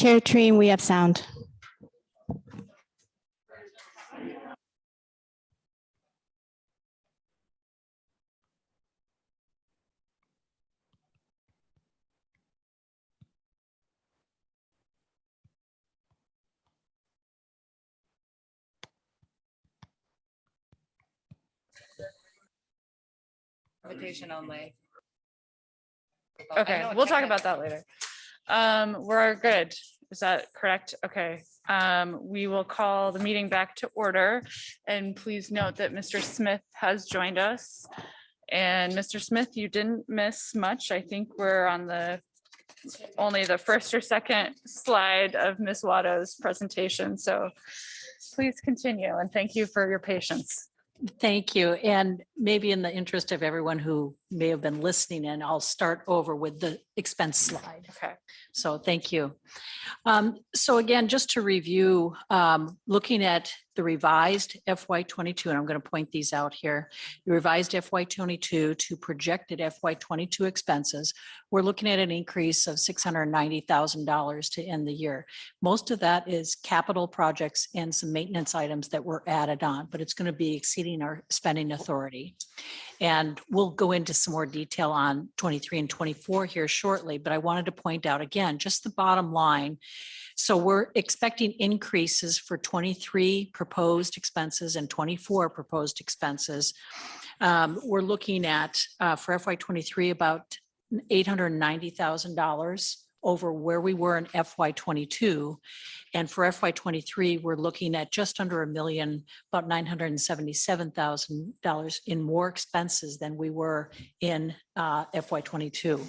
Chair Treen, we have sound. Invitation only. Okay, we'll talk about that later. We're good. Is that correct? Okay. We will call the meeting back to order. And please note that Mr. Smith has joined us. And Mr. Smith, you didn't miss much. I think we're on only the first or second slide of Ms. Watto's presentation. So please continue and thank you for your patience. Thank you. And maybe in the interest of everyone who may have been listening in, I'll start over with the expense slide. Okay. So thank you. So again, just to review, looking at the revised FY22, and I'm going to point these out here, the revised FY22 to projected FY22 expenses, we're looking at an increase of $690,000 to end the year. Most of that is capital projects and some maintenance items that were added on, but it's going to be exceeding our spending authority. And we'll go into some more detail on 23 and 24 here shortly, but I wanted to point out again, just the bottom line. So we're expecting increases for 23 proposed expenses and 24 proposed expenses. We're looking at for FY23 about $890,000 over where we were in FY22. And for FY23, we're looking at just under $1 million, about $977,000 in more expenses than we were in FY22.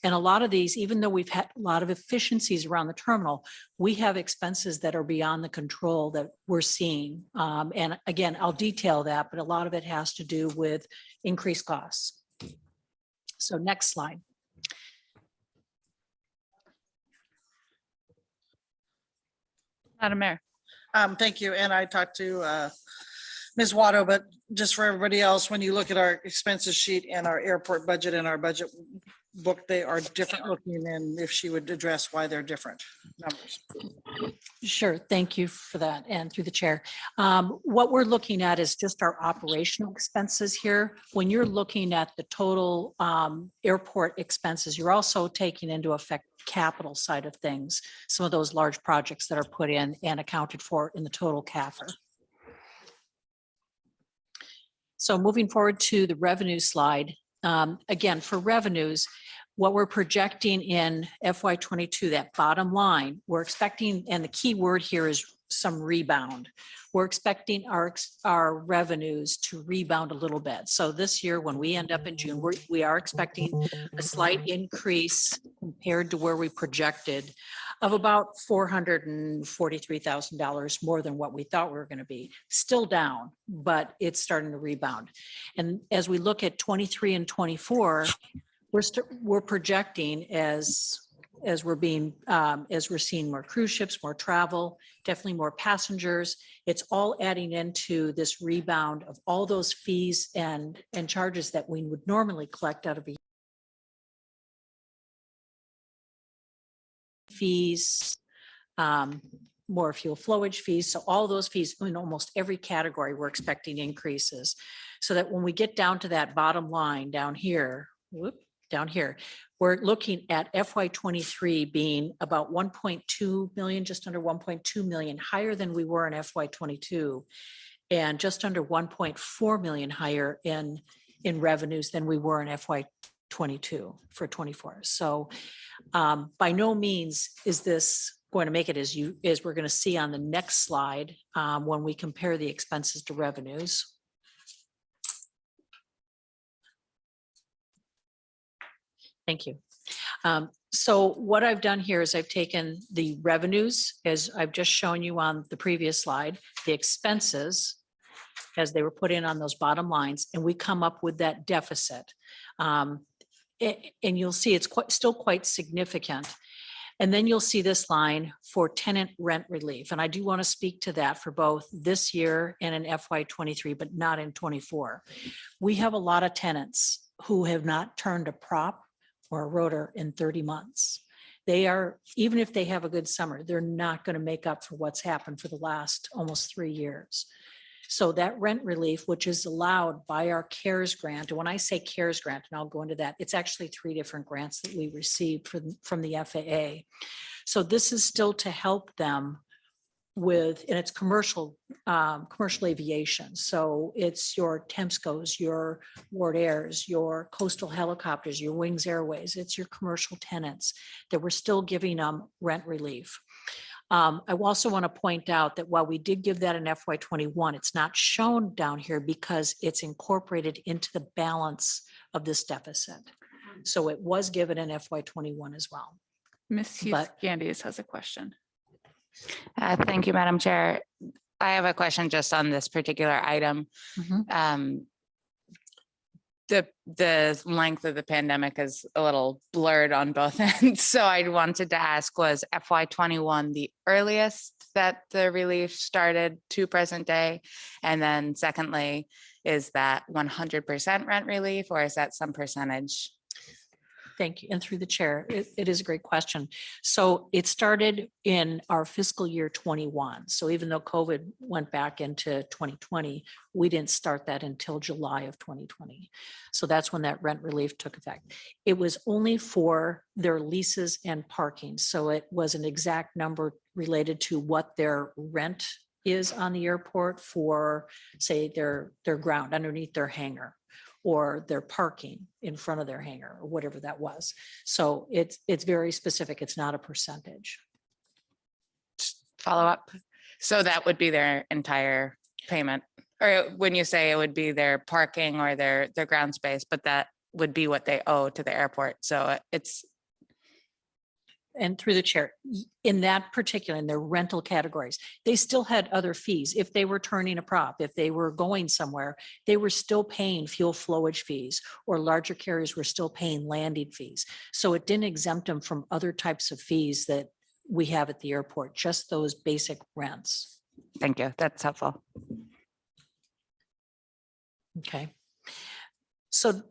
And a lot of these, even though we've had a lot of efficiencies around the terminal, we have expenses that are beyond the control that we're seeing. And again, I'll detail that, but a lot of it has to do with increased costs. So next slide. Madam Mayor. Thank you. And I talked to Ms. Watto, but just for everybody else, when you look at our expenses sheet and our airport budget and our budget book, they are different looking, and if she would address why they're different numbers. Sure. Thank you for that. And through the chair. What we're looking at is just our operational expenses here. When you're looking at the total airport expenses, you're also taking into effect capital side of things, some of those large projects that are put in and accounted for in the total CAFR. So moving forward to the revenue slide, again, for revenues, what we're projecting in FY22, that bottom line, we're expecting, and the key word here is some rebound. We're expecting our revenues to rebound a little bit. So this year, when we end up in June, we are expecting a slight increase compared to where we projected of about $443,000 more than what we thought we were going to be. Still down, but it's starting to rebound. And as we look at 23 and 24, we're projecting as we're seeing more cruise ships, more travel, definitely more passengers. It's all adding into this rebound of all those fees and charges that we would normally collect out of a fees, more fuel flowage fees. So all those fees in almost every category, we're expecting increases. So that when we get down to that bottom line down here, we're looking at FY23 being about 1.2 million, just under 1.2 million higher than we were in FY22, and just under 1.4 million higher in revenues than we were in FY22 for 24. So by no means is this going to make it as we're going to see on the next slide when we compare the expenses to revenues. Thank you. So what I've done here is I've taken the revenues, as I've just shown you on the previous slide, the expenses as they were put in on those bottom lines, and we come up with that deficit. And you'll see it's still quite significant. And then you'll see this line for tenant rent relief. And I do want to speak to that for both this year and in FY23, but not in 24. We have a lot of tenants who have not turned a prop or a rotor in 30 months. They are, even if they have a good summer, they're not going to make up for what's happened for the last almost 3 years. So that rent relief, which is allowed by our CARES grant, and when I say CARES grant, and I'll go into that, it's actually 3 different grants that we received from the FAA. So this is still to help them with, and it's commercial aviation. So it's your Temscos, your Ward Airs, your Coastal Helicopters, your Wings Airways. It's your commercial tenants that we're still giving them rent relief. I also want to point out that while we did give that in FY21, it's not shown down here because it's incorporated into the balance of this deficit. So it was given in FY21 as well. Ms. Hughes But- Gandies has a question. Thank you, Madam Chair. I have a question just on this particular item. The length of the pandemic is a little blurred on both ends. So I wanted to ask, was FY21 the earliest that the relief started to present day? And then secondly, is that 100% rent relief or is that some percentage? Thank you. And through the chair, it is a great question. So it started in our fiscal year 21. So even though COVID went back into 2020, we didn't start that until July of 2020. So that's when that rent relief took effect. It was only for their leases and parking. So it was an exact number related to what their rent is on the airport for, say, their ground underneath their hangar, or their parking in front of their hangar, or whatever that was. So it's very specific. It's not a percentage. Follow up. So that would be their entire payment, or when you say it would be their parking or their ground space, but that would be what they owe to the airport. So it's, And through the chair, in that particular, in their rental categories, they still had other fees. If they were turning a prop, if they were going somewhere, they were still paying fuel flowage fees, or larger carriers were still paying landing fees. So it didn't exempt them from other types of fees that we have at the airport, just those basic rents. thank you. That's helpful. Okay. So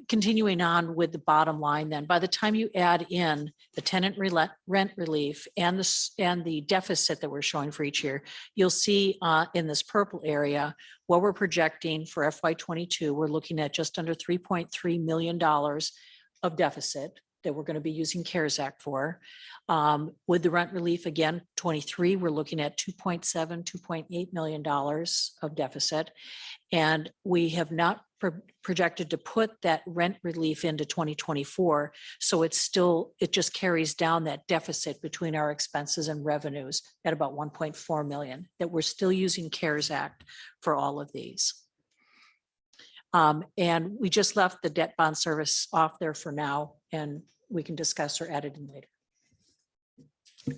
continuing on with the bottom line, then, by the time you add in the tenant rent relief and the deficit that we're showing for each year, you'll see in this purple area what we're projecting for FY22. We're looking at just under $3.3 million of deficit that we're going to be using CARES Act for. With the rent relief, again, 23, we're looking at $2.8 million of deficit. And we have not projected to put that rent relief into 2024. So it just carries down that deficit between our expenses and revenues at about 1.4 million, that we're still using CARES Act for all of these. And we just left the debt bond service off there for now, and we can discuss or add it in later.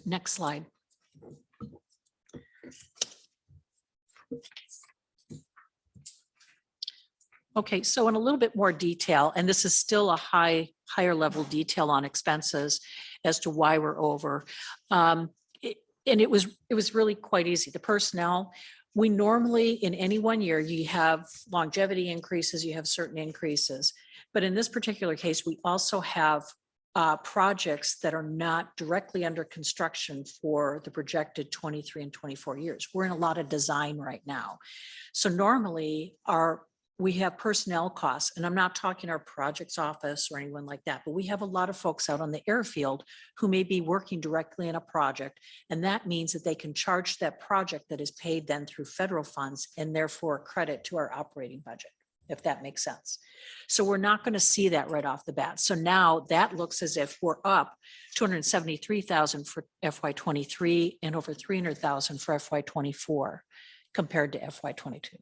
Next slide. Okay, so in a little bit more detail, and this is still a higher level detail on expenses as to why we're over. And it was really quite easy. The personnel, we normally, in any one year, you have longevity increases, you have certain increases. But in this particular case, we also have projects that are not directly under construction for the projected 23 and 24 years. We're in a lot of design right now. So normally we have personnel costs, and I'm not talking our projects office or anyone like that, but we have a lot of folks out on the airfield who may be working directly in a project. And that means that they can charge that project that is paid then through federal funds, and therefore credit to our operating budget, if that makes sense. So we're not going to see that right off the bat. So now that looks as if we're up 273,000 for FY23 and over 300,000 for FY24 compared to FY22.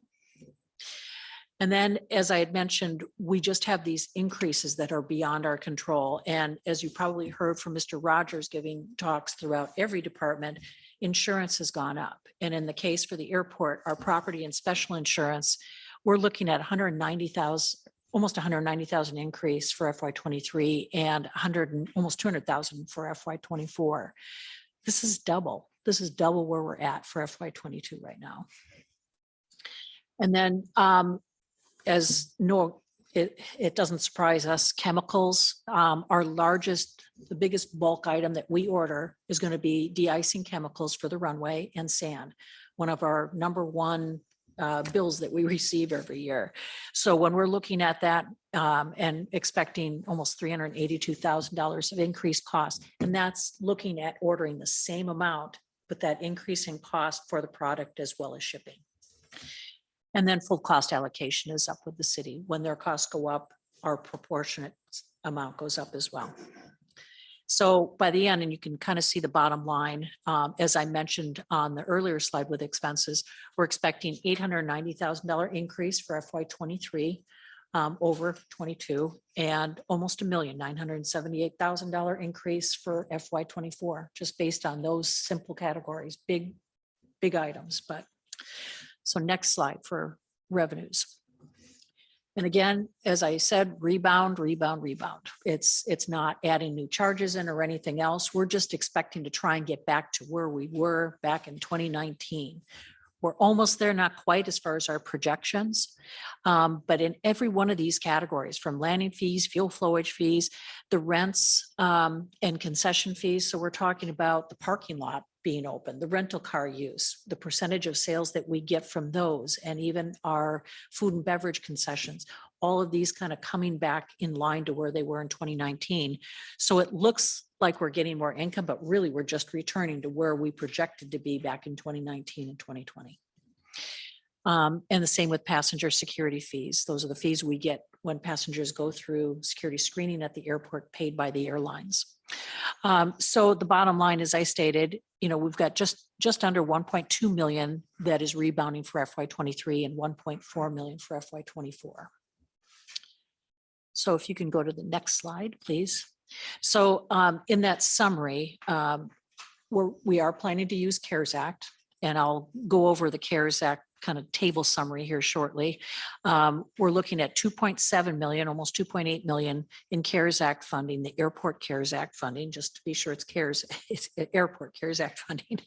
And then, as I had mentioned, we just have these increases that are beyond our control. And as you probably heard from Mr. Rogers giving talks throughout every department, insurance has gone up. And in the case for the airport, our property and special insurance, we're looking at 190,000, almost 190,000 increase for FY23 and almost 200,000 for FY24. This is double. This is double where we're at for FY22 right now. And then, as Noah it doesn't surprise us. Chemicals, our largest, the biggest bulk item that we order is going to be de-icing chemicals for the runway and sand. One of our number one bills that we receive every year. So when we're looking at that and expecting almost $382,000 of increased cost, and that's looking at ordering the same amount, but that increase in cost for the product as well as shipping. And then full cost allocation is up with the city. When their costs go up, our proportionate amount goes up as well. So by the end, and you can kind of see the bottom line, as I mentioned on the earlier slide with expenses, we're expecting $890,000 increase for FY '23 over '22, and almost $1,978,000 increase for FY '24, just based on those simple categories, big items. But so next slide for revenues. And again, as I said, rebound. It's not adding new charges in or anything else. We're just expecting to try and get back to where we were back in 2019. We're almost there, not quite as far as our projections. But in every one of these categories, from landing fees, fuel flowage fees, the rents and concession fees. So we're talking about the parking lot being open, the rental car use, the percentage of sales that we get from those, and even our food and beverage concessions, all of these kind of coming back in line to where they were in 2019. So it looks like we're getting more income, but really we're just returning to where we projected to be back in 2019 and 2020. And the same with passenger security fees. Those are the fees we get when passengers go through security screening at the airport, paid by the airlines. So the bottom line, as I stated, we've got just under 1.2 million that is rebounding for FY '23 and 1.4 million for FY '24. So if you can go to the next slide, please. So in that summary, we are planning to use CARES Act, and I'll go over the CARES Act kind of table summary here shortly. We're looking at 2.7 million, almost 2.8 million in CARES Act funding, the Airport CARES Act funding, just to be sure it's Airport CARES Act funding.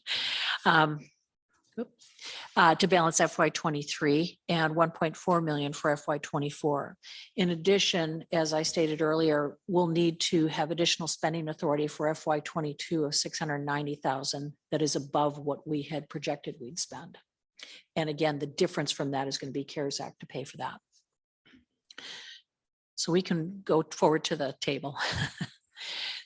To balance FY '23 and 1.4 million for FY '24. In addition, as I stated earlier, we'll need to have additional spending authority for FY '22 of 690,000 that is above what we had projected we'd spend. And again, the difference from that is going to be CARES Act to pay for that. So we can go forward to the table.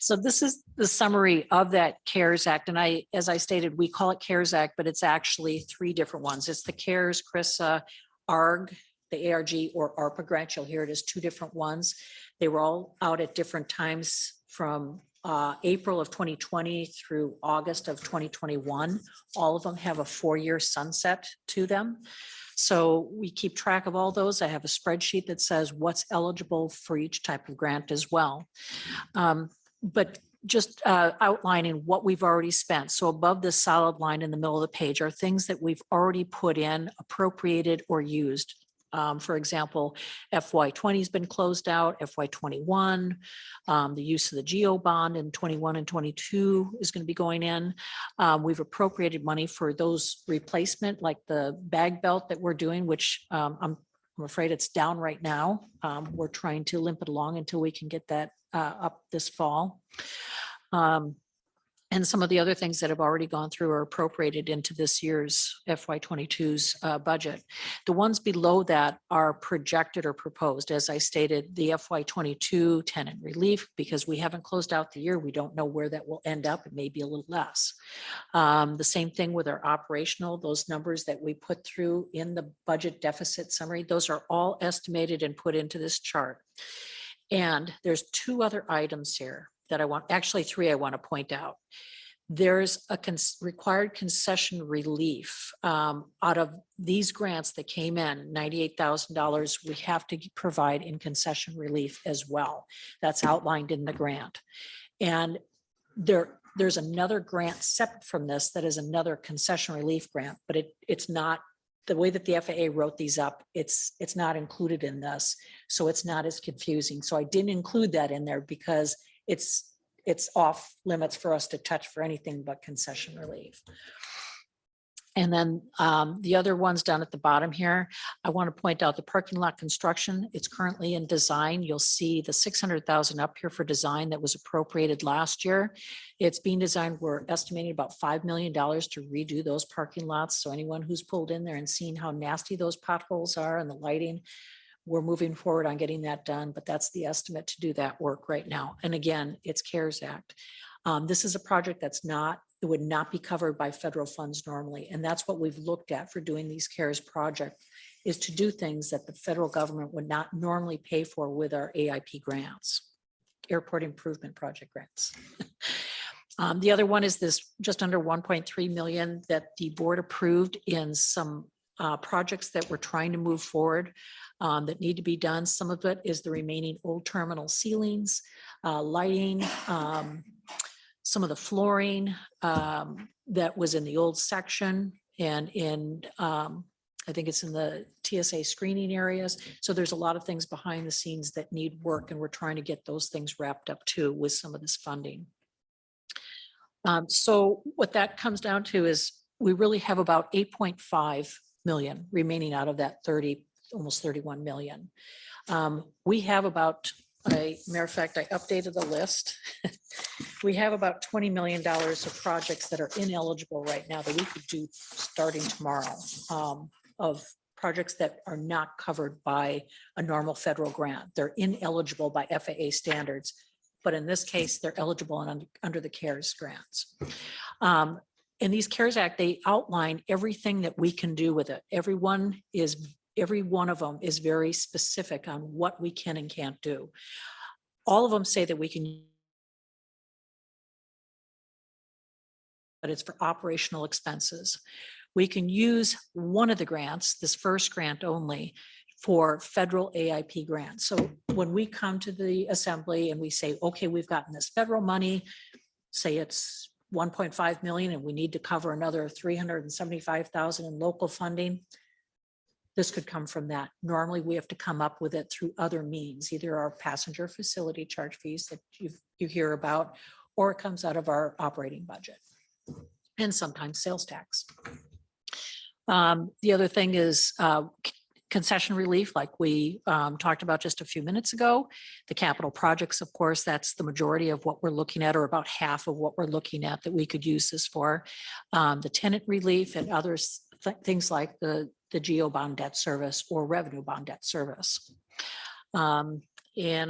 So this is the summary of that CARES Act. And as I stated, we call it CARES Act, but it's actually three different ones. It's the CARES, CRISA, ARG, the ARG or ARPA grant. You'll hear it as two different ones. They were all out at different times from April of 2020 through August of 2021. All of them have a 4-year sunset to them. So we keep track of all those. I have a spreadsheet that says what's eligible for each type of grant as well. But just outlining what we've already spent. So above this solid line in the middle of the page are things that we've already put in, appropriated, or used. For example, FY '20 has been closed out, FY '21, the use of the GEO bond in 21 and 22 is going to be going in. We've appropriated money for those replacement, like the bag belt that we're doing, which I'm afraid it's down right now. We're trying to limp it along until we can get that up this fall. And some of the other things that have already gone through are appropriated into this year's FY '22's budget. The ones below that are projected or proposed. As I stated, the FY '22 tenant relief, because we haven't closed out the year, we don't know where that will end up. It may be a little less. The same thing with our operational, those numbers that we put through in the budget deficit summary, those are all estimated and put into this chart. And there's two other items here that actually three I want to point out. There's a required concession relief out of these grants that came in, $98,000 we have to provide in concession relief as well. That's outlined in the grant. And there's another grant separate from this that is another concession relief grant, but it's not, the way that the FAA wrote these up, it's not included in this. So it's not as confusing. So I didn't include that in there because it's off limits for us to touch for anything but concession relief. And then the other ones down at the bottom here, I want to point out the parking lot construction. It's currently in design. You'll see the 600,000 up here for design that was appropriated last year. It's being designed. We're estimating about $5 million to redo those parking lots. So anyone who's pulled in there and seen how nasty those potholes are and the lighting, we're moving forward on getting that done, but that's the estimate to do that work right now. And again, it's CARES Act. This is a project that's not, it would not be covered by federal funds normally. And that's what we've looked at for doing these CARES project, is to do things that the federal government would not normally pay for with our AIP grants, Airport Improvement Project grants. The other one is this just under 1.3 million that the board approved in some projects that we're trying to move forward that need to be done. Some of it is the remaining old terminal ceilings, lighting, some of the flooring that was in the old section and in, I think it's in the TSA screening areas. So there's a lot of things behind the scenes that need work, and we're trying to get those things wrapped up too with some of this funding. So what that comes down to is we really have about 8.5 million remaining out of that 30, almost 31 million. We have about, matter of fact, I updated the list. We have about $20 million of projects that are ineligible right now that we could do starting tomorrow, of projects that are not covered by a normal federal grant. They're ineligible by FAA standards, but in this case, they're eligible and under the CARES grants. In these CARES Act, they outline everything that we can do with it. Every one of them is very specific on what we can and can't do. All of them say that we can, but it's for operational expenses. We can use one of the grants, this first grant only, for federal AIP grants. So when we come to the assembly and we say, okay, we've gotten this federal money, say it's 1.5 million and we need to cover another 375,000 in local funding, this could come from that. Normally we have to come up with it through other means, either our passenger facility charge fees that you hear about, or it comes out of our operating budget and sometimes sales tax. The other thing is concession relief, like we talked about just a few minutes ago. The capital projects, of course, that's the majority of what we're looking at, or about half of what we're looking at that we could use this for. The tenant relief and others, things like the GO bond debt service or revenue bond debt service. And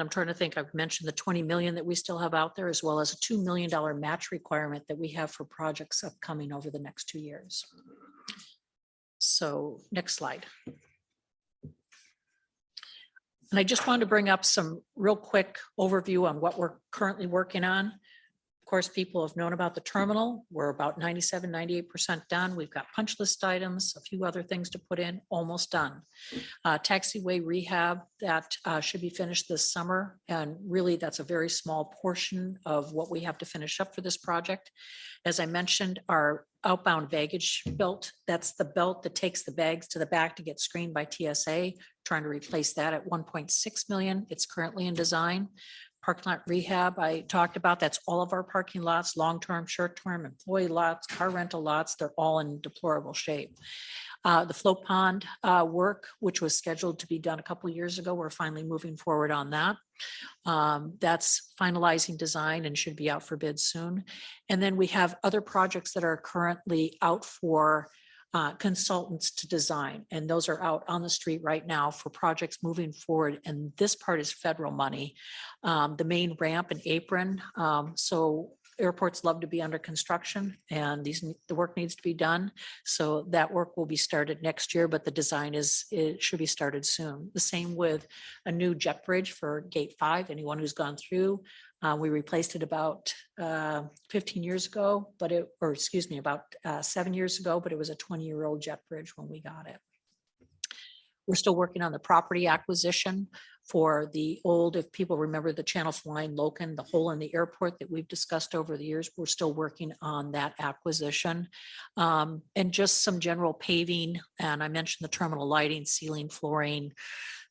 I'm trying to think, I've mentioned the 20 million that we still have out there, as well as a $2 million match requirement that we have for projects upcoming over the next 2 years. So next slide. And I just wanted to bring up some real quick overview on what we're currently working on. Of course, people have known about the terminal. We're about 97, 98% done. We've got punch list items, a few other things to put in, almost done. Taxiway rehab, that should be finished this summer. And really, that's a very small portion of what we have to finish up for this project. As I mentioned, our outbound baggage belt, that's the belt that takes the bags to the back to get screened by TSA, trying to replace that at 1.6 million. It's currently in design. Parking lot rehab, I talked about, that's all of our parking lots, long-term, short-term, employee lots, car rental lots, they're all in deplorable shape. The float pond work, which was scheduled to be done a couple of years ago, we're finally moving forward on that. That's finalizing design and should be out for bid soon. And then we have other projects that are currently out for consultants to design, and those are out on the street right now for projects moving forward. And this part is federal money. The main ramp and apron. So airports love to be under construction, and the work needs to be done. So that work will be started next year, but the design it should be started soon. The same with a new jet bridge for Gate 5. Anyone who's gone through, we replaced it about 15 years ago, about 7 years ago, but it was a 20-year-old jet bridge when we got it. We're still working on the property acquisition for the old, if people remember the Channel Flying Locan, the hole in the airport that we've discussed over the years, we're still working on that acquisition. And just some general paving, and I mentioned the terminal lighting, ceiling, flooring,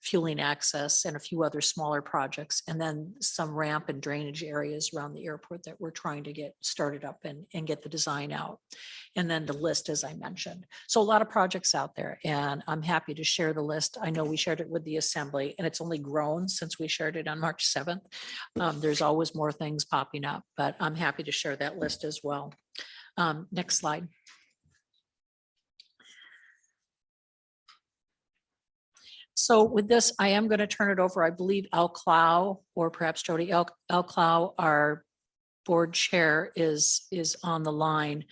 fueling access and a few other smaller projects, and then some ramp and drainage areas around the airport that we're trying to get started up and get the design out. And then the list, as I mentioned. So a lot of projects out there, and I'm happy to share the list. I know we shared it with the assembly, and it's only grown since we shared it on March 7th. There's always more things popping up, but I'm happy to share that list as well. Next slide. So with this, I am going to turn it over. I believe Al Clow, or perhaps Jody Al Clow, our board chair, is on the line.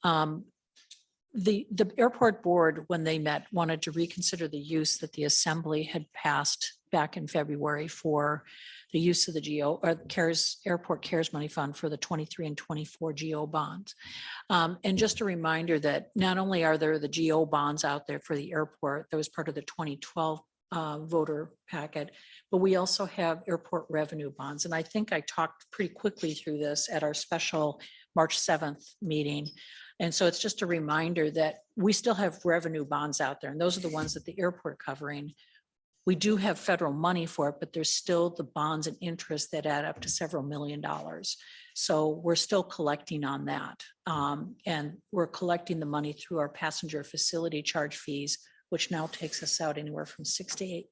The airport board, when they met, wanted to reconsider the use that the assembly had passed back in February for the use of the GO or CARES Airport CARES Money Fund for the 23 and 24 GO bonds. And just a reminder that not only are there the GO bonds out there for the airport, that was part of the 2012 voter packet, but we also have airport revenue bonds. And I think I talked pretty quickly through this at our special March 7th meeting. And so it's just a reminder that we still have revenue bonds out there, and those are the ones that the airport covering. We do have federal money for it, but there's still the bonds and interest that add up to several $1 million. So we're still collecting on that. And we're collecting the money through our passenger facility charge fees, which now takes us out anywhere from 6 to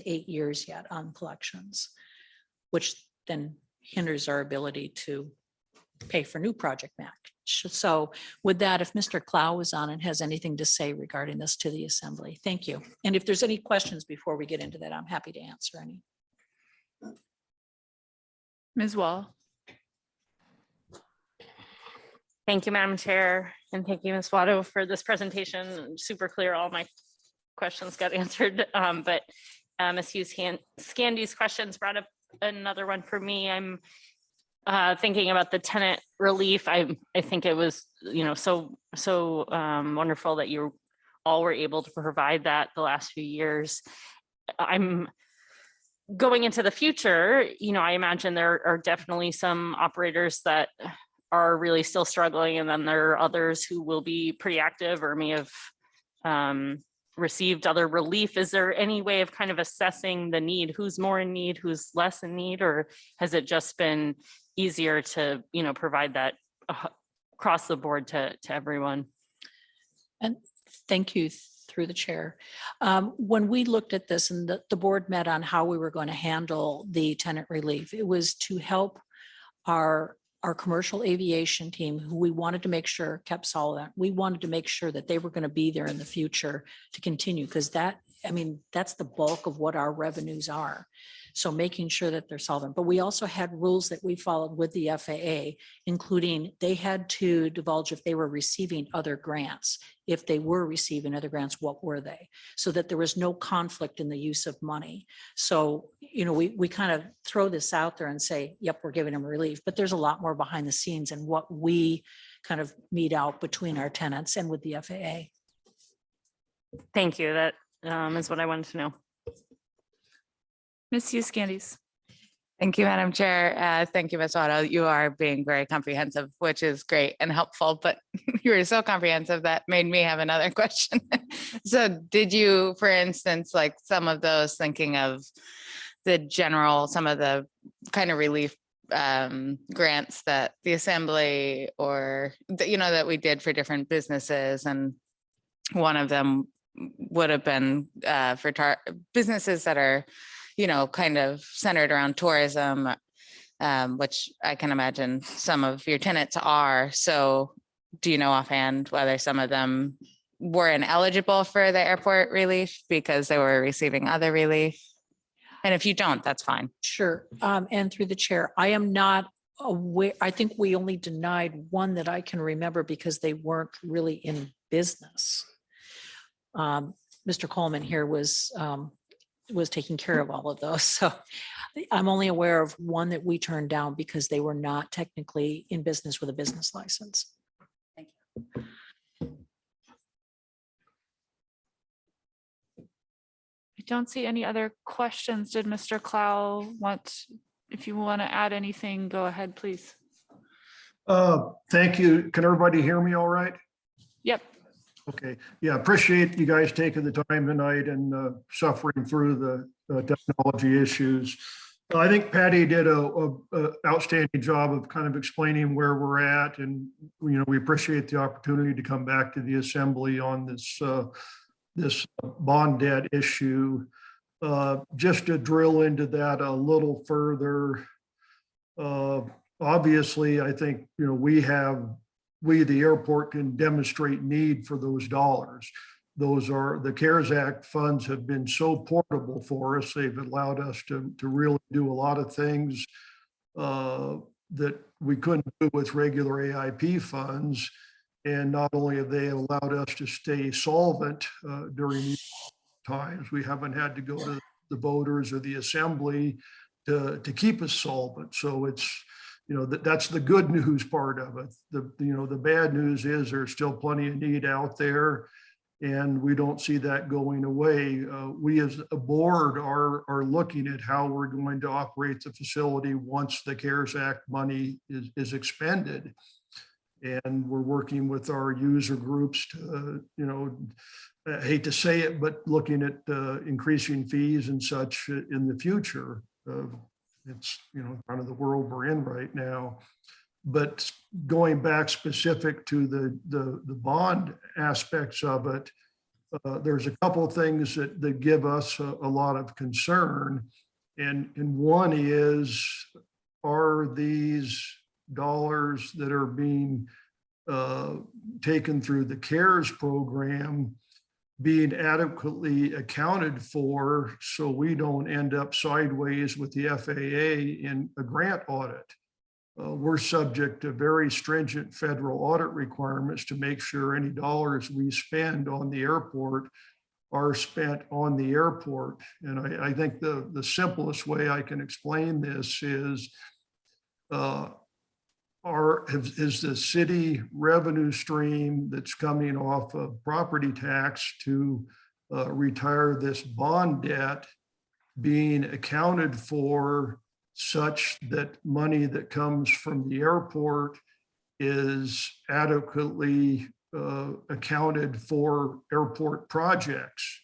8 years yet on collections, which then hinders our ability to pay for new project match. So with that, if Mr. Clow is on and has anything to say regarding this to the assembly, thank you. And if there's any questions before we get into that, I'm happy to answer any. Ms. Wall. Thank you, Madam Chair, and thank you, Ms. Watto, for this presentation. Super clear, all my questions got answered, but Ms. Hughes Scandy's questions brought up another one for me. I'm thinking about the tenant relief. I think it was, so wonderful that you all were able to provide that the last few years. I'm going into the future, I imagine there are definitely some operators that are really still struggling, and then there are others who will be pretty active or may have received other relief. Is there any way of kind of assessing the need, who's more in need, who's less in need, or has it just been easier to, provide that across the board to everyone? And thank you through the chair. When we looked at this and the board met on how we were going to handle the tenant relief, it was to help our commercial aviation team, who we wanted to make sure kept solvent. We wanted to make sure that they were going to be there in the future to continue, because that's the bulk of what our revenues are. So making sure that they're solvent. But we also had rules that we followed with the FAA, including they had to divulge if they were receiving other grants. If they were receiving other grants, what were they? So that there was no conflict in the use of money. So, we kind of throw this out there and say, yep, we're giving them relief, but there's a lot more behind the scenes and what we kind of meet out between our tenants and with the FAA. Thank you. That is what I wanted to know. Ms. Hughes Scandy's. Thank you, Madam Chair. Thank you, Ms. Otto. You are being very comprehensive, which is great and helpful, but you were so comprehensive that made me have another question. So did you, for instance, like some of those, thinking of some of the kind of relief grants that the assembly or, that we did for different businesses, and one of them would have been for businesses that are kind of centered around tourism, which I can imagine some of your tenants are. So do you know offhand whether some of them were ineligible for the airport relief because they were receiving other relief? And if you don't, that's fine. Sure. And through the chair, I am not aware. I think we only denied one that I can remember because they weren't really in business. Mr. Coleman here was taking care of all of those. So I'm only aware of one that we turned down because they were not technically in business with a business license. Thank you. I don't see any other questions. Did Mr. Clow if you want to add anything, go ahead, please. Thank you. Can everybody hear me all right? Yep. Okay, yeah, appreciate you guys taking the time tonight and suffering through the technology issues. I think Patty did a outstanding job of kind of explaining where we're at, and we appreciate the opportunity to come back to the assembly on this bond debt issue. Just to drill into that a little further, obviously, I think we, the airport, can demonstrate need for those dollars. Those are, the CARES Act funds have been so portable for us. They've allowed us to really do a lot of things that we couldn't do with regular AIP funds. And not only have they allowed us to stay solvent during these times, we haven't had to go to the voters or the assembly to keep us solvent. So it's, that's the good news part of it. The bad news is there's still plenty of need out there, and we don't see that going away. We as a board are looking at how we're going to operate the facility once the CARES Act money is expended. And we're working with our user groups to, I hate to say it, but looking at increasing fees and such in the future. It's, kind of the world we're in right now. But going back specific to the bond aspects of it, there's a couple of things that give us a lot of concern. And one is, are these dollars that are being taken through the CARES program being adequately accounted for so we don't end up sideways with the FAA in a grant audit? We're subject to very stringent federal audit requirements to make sure any dollars we spend on the airport are spent on the airport. And I think the simplest way I can explain this is is the city revenue stream that's coming off of property tax to retire this bond debt being accounted for such that money that comes from the airport is adequately accounted for airport projects.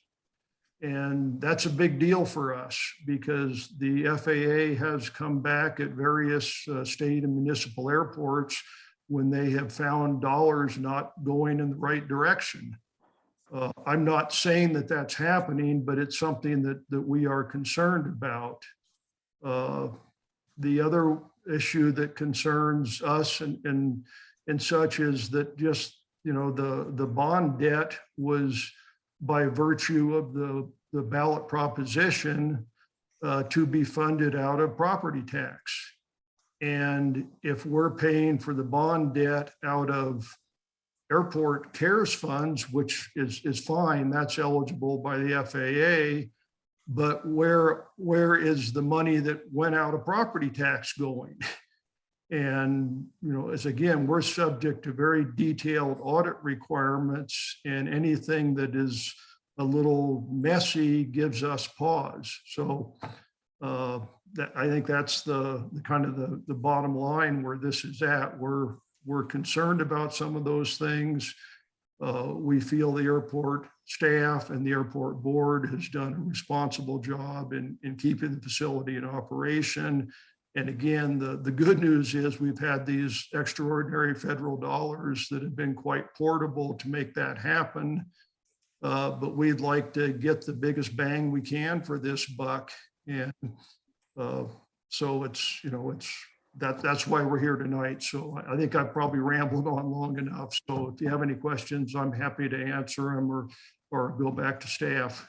And that's a big deal for us because the FAA has come back at various state and municipal airports when they have found dollars not going in the right direction. I'm not saying that that's happening, but it's something that we are concerned about. The other issue that concerns us and such is that just, the bond debt was by virtue of the ballot proposition to be funded out of property tax. And if we're paying for the bond debt out of airport CARES funds, which is fine, that's eligible by the FAA, but where is the money that went out of property tax going? And, as again, we're subject to very detailed audit requirements, and anything that is a little messy gives us pause. So I think that's the kind of the bottom line where this is at. We're concerned about some of those things. We feel the airport staff and the airport board has done a responsible job in keeping the facility in operation. And again, the good news is we've had these extraordinary federal dollars that have been quite portable to make that happen. But we'd like to get the biggest bang we can for this buck. And so that's why we're here tonight. So I think I've probably rambled on long enough. So if you have any questions, I'm happy to answer them or go back to staff.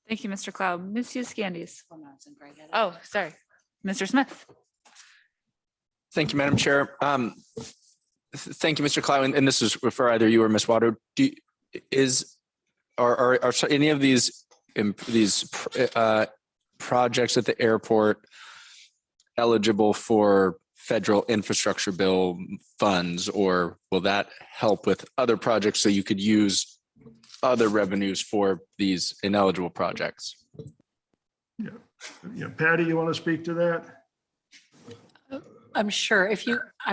Thank you, Mr. Cloud. Ms. Candies. Oh, sorry. Mr. Smith. Thank you, Madam Chair. Thank you, Mr. Cloud. And this is for either you or Ms. Watto. Are any of these projects at the airport eligible for federal infrastructure bill funds, or will that help with other projects so you could use other revenues for these ineligible projects? Yeah, Patty, you want to speak to that? I'm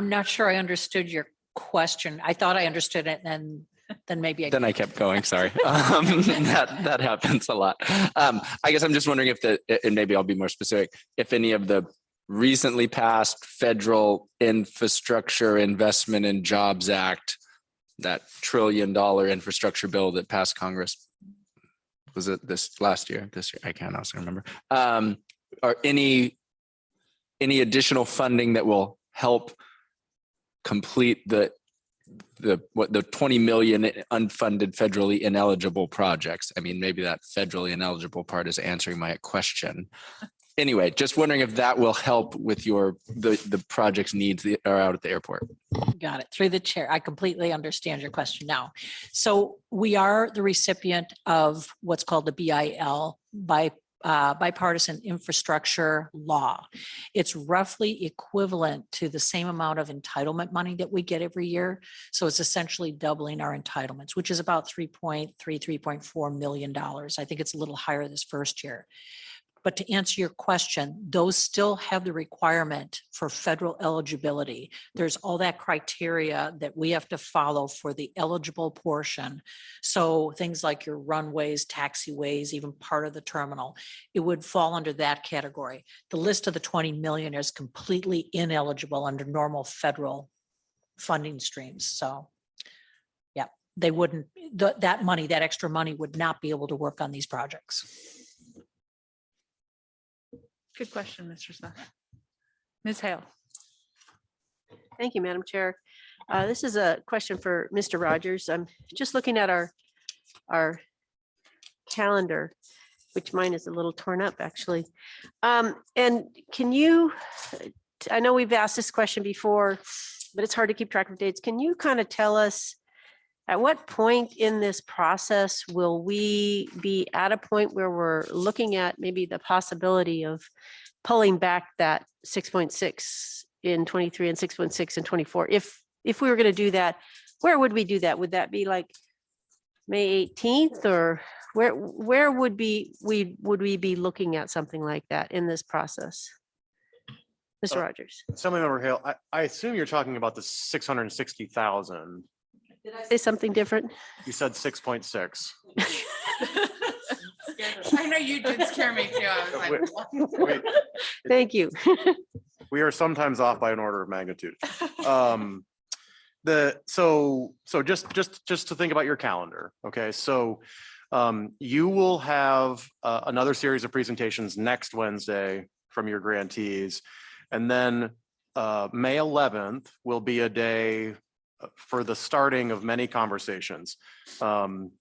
not sure I understood your question. I thought I understood it and then maybe I Then I kept going, sorry. That happens a lot. I guess I'm just wondering if and maybe I'll be more specific, if any of the recently passed federal infrastructure investment and jobs act, that $1 trillion infrastructure bill that passed Congress, was it this year? I can't also remember. Or any additional funding that will help complete the 20 million unfunded federally ineligible projects. I mean, maybe that federally ineligible part is answering my question. Anyway, just wondering if that will help with the project's needs that are out at the airport. got it through the chair. I completely understand your question now. So we are the recipient of what's called the BIL, bipartisan infrastructure law. It's roughly equivalent to the same amount of entitlement money that we get every year. So it's essentially doubling our entitlements, which is about $3.4 million. I think it's a little higher this first year. But to answer your question, those still have the requirement for federal eligibility. There's all that criteria that we have to follow for the eligible portion. So things like your runways, taxiways, even part of the terminal, it would fall under that category. The list of the 20 million is completely ineligible under normal federal funding streams. So yeah, they wouldn't, that money, that extra money would not be able to work on these projects. Good question, Mr. Smith. Ms. Hale. Thank you, Madam Chair. This is a question for Mr. Rogers. I'm just looking at our calendar, which mine is a little torn up, actually. And can you, I know we've asked this question before, but it's hard to keep track of dates. Can you kind of tell us at what point in this process will we be at a point where we're looking at maybe the possibility of pulling back that 6.6 in 23 and 6.6 in 24? If we were going to do that, where would we do that? Would that be like May 18th, or where would we be looking at something like that in this process? Mr. Rogers. Assemblymember Hale, I assume you're talking about the 660,000. Did I say something different? You said 6.6. I know you did scare me too. I was like, Wait, Thank you. we are sometimes off by an order of magnitude. So just to think about your calendar, okay? So you will have another series of presentations next Wednesday from your grantees, and then May 11th will be a day for the starting of many conversations.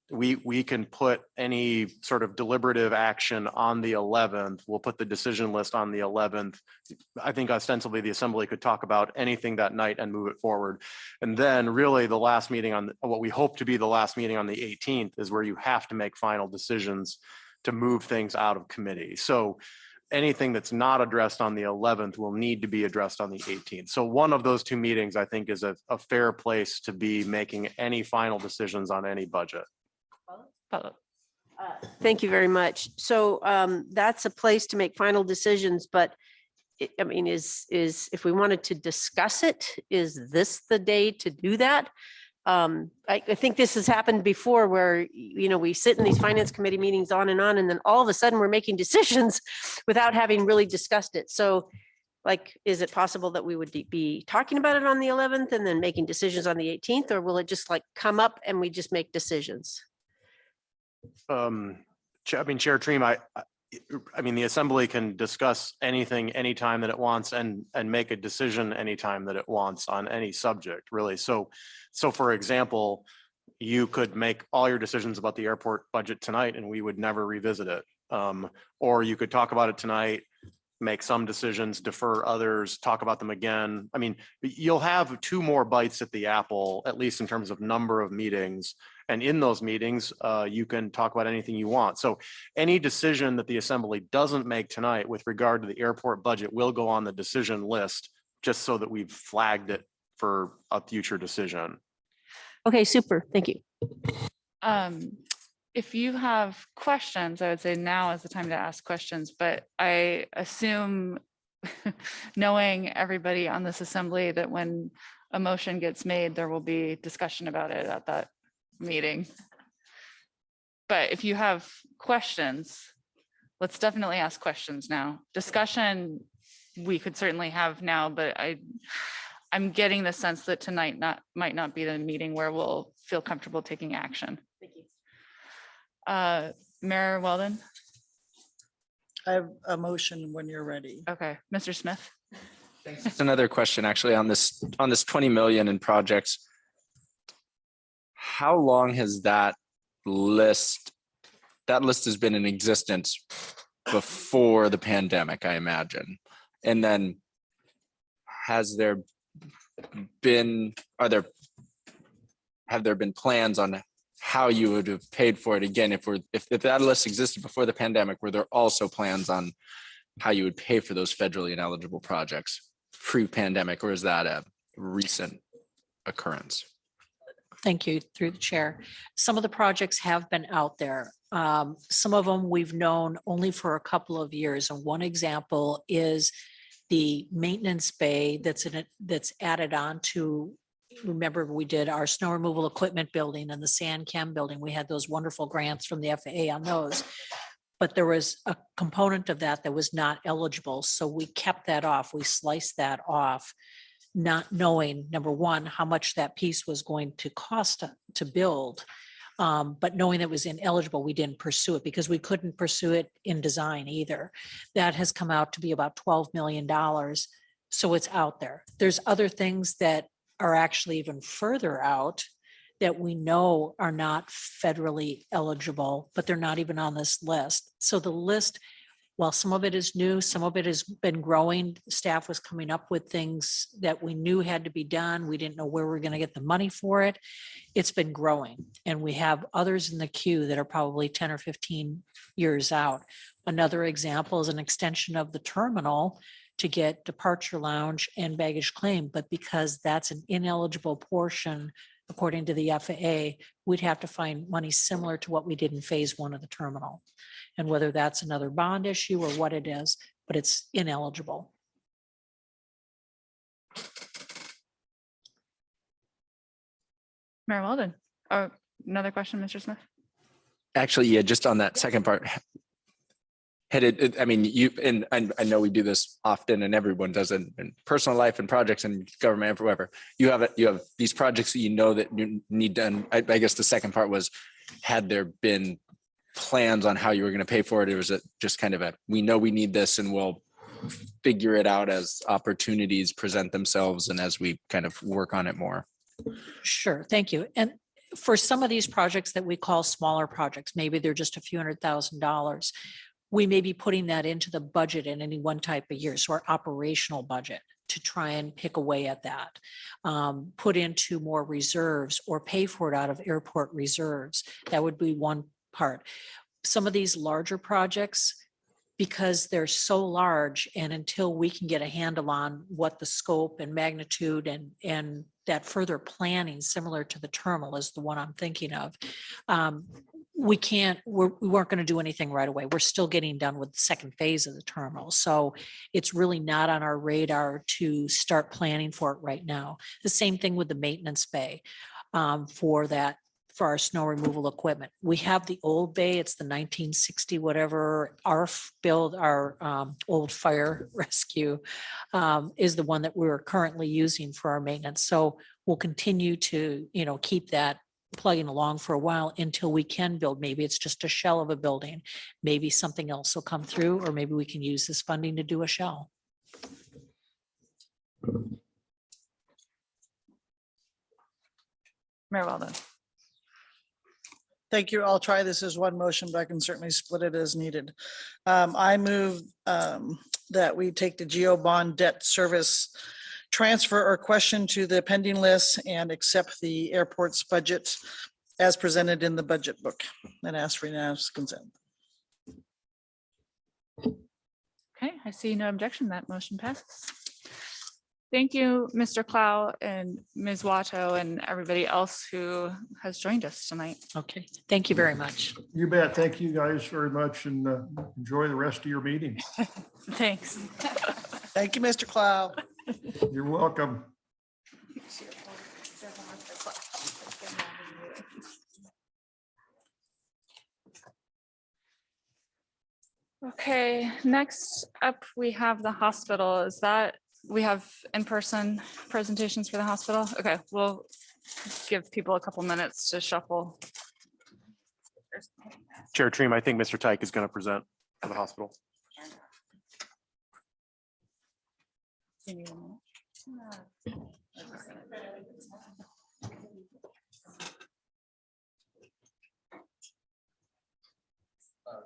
We can put any sort of deliberative action on the 11th. We'll put the decision list on the 11th. I think ostensibly the assembly could talk about anything that night and move it forward. And then really the last meeting on what we hope to be the last meeting on the 18th is where you have to make final decisions to move things out of committee. So anything that's not addressed on the 11th will need to be addressed on the 18th. So one of those two meetings, I think, is a fair place to be making any final decisions on any budget. Thank you very much. So that's a place to make final decisions, but I mean, is if we wanted to discuss it, is this the day to do that? I think this has happened before where, you know, we sit in these finance committee meetings on, and then all of a sudden we're making decisions without having really discussed it. So like, is it possible that we would be talking about it on the 11th and then making decisions on the 18th, or will it just like come up and we just make decisions? I mean, Chair Treem, I mean, the assembly can discuss anything, anytime that it wants, and make a decision anytime that it wants on any subject, really. So for example, you could make all your decisions about the airport budget tonight and we would never revisit it. Or you could talk about it tonight, make some decisions, defer others, talk about them again. I mean, you'll have 2 more bites at the apple, at least in terms of number of meetings. And in those meetings, you can talk about anything you want. So any decision that the assembly doesn't make tonight with regard to the airport budget will go on the decision list, just so that we've flagged it for a future decision. Okay, super. Thank you. If you have questions, I would say now is the time to ask questions, but I assume knowing everybody on this assembly that when a motion gets made, there will be discussion about it at that meeting. But if you have questions, let's definitely ask questions now. Discussion, we could certainly have now, but I'm getting the sense that tonight might not be the meeting where we'll feel comfortable taking action. Mayor Weldon, I have a motion when you're ready. okay, Mr. Smith. Just another question, actually, on this 20 million in projects. How long has that list has been in existence before the pandemic, I imagine? And then have there been plans on how you would have paid for it? Again, if that list existed before the pandemic, were there also plans on how you would pay for those federally ineligible projects pre-pandemic, or is that a recent occurrence? Thank you, through the chair. Some of the projects have been out there. Some of them we've known only for a couple of years. And one example is the maintenance bay that's added on to, remember, we did our snow removal equipment building and the sand cam building. We had those wonderful grants from the FAA on those. But there was a component of that was not eligible. So we kept that off. We sliced that off, not knowing, number one, how much that piece was going to cost to build. But knowing it was ineligible, we didn't pursue it because we couldn't pursue it in design either. That has come out to be about $12 million. So it's out there. There's other things that are actually even further out that we know are not federally eligible, but they're not even on this list. So the list, while some of it is new, some of it has been growing. Staff was coming up with things that we knew had to be done. We didn't know where we were going to get the money for it. It's been growing. And we have others in the queue that are probably 10 or 15 years out. Another example is an extension of the terminal to get departure lounge and baggage claim. But because that's an ineligible portion, according to the FAA, we'd have to find money similar to what we did in phase one of the terminal. And whether that's another bond issue or what it is, but it's ineligible. Mayor Weldon, oh, another question, Mr. Smith? Actually, yeah, just on that second part. I mean, I know we do this often and everyone does it in personal life and projects and government, everywhere. You have these projects that you know that you need done. I guess the second part was, had there been plans on how you were going to pay for it? It was just kind of we know we need this and we'll figure it out as opportunities present themselves and as we kind of work on it more. Sure, thank you. And for some of these projects that we call smaller projects, maybe they're just a few $100,000. We may be putting that into the budget in any one type of year, so our operational budget, to try and pick away at that. Put into more reserves or pay for it out of airport reserves. That would be one part. Some of these larger projects, because they're so large, and until we can get a handle on what the scope and magnitude and that further planning, similar to the terminal is the one I'm thinking of, we weren't going to do anything right away. We're still getting done with the second phase of the terminal. So it's really not on our radar to start planning for it right now. The same thing with the maintenance bay for our snow removal equipment. We have the old bay, it's the 1960 whatever ARF build, our old fire rescue is the one that we're currently using for our maintenance. So we'll continue to, keep that plugging along for a while until we can build. Maybe it's just a shell of a building. Maybe something else will come through, or maybe we can use this funding to do a shell. Mayor Weldon. Thank you. I'll try this as one motion, but I can certainly split it as needed. I move that we take the GO bond debt service transfer or question to the pending list and accept the airport's budget as presented in the budget book and ask for unanimous consent. Okay, I see no objection. That motion passes. Thank you, Mr. Clow and Ms. Watto and everybody else who has joined us tonight. Okay, thank you very much. You bet. Thank you guys very much and enjoy the rest of your meeting. Thanks. Thank you, Mr. Clow. You're welcome. Okay, next up, we have the hospital. Is that, we have in-person presentations for the hospital? Okay, we'll give people a couple minutes to shuffle. Chair Treem, I think Mr. Tyke is going to present for the hospital.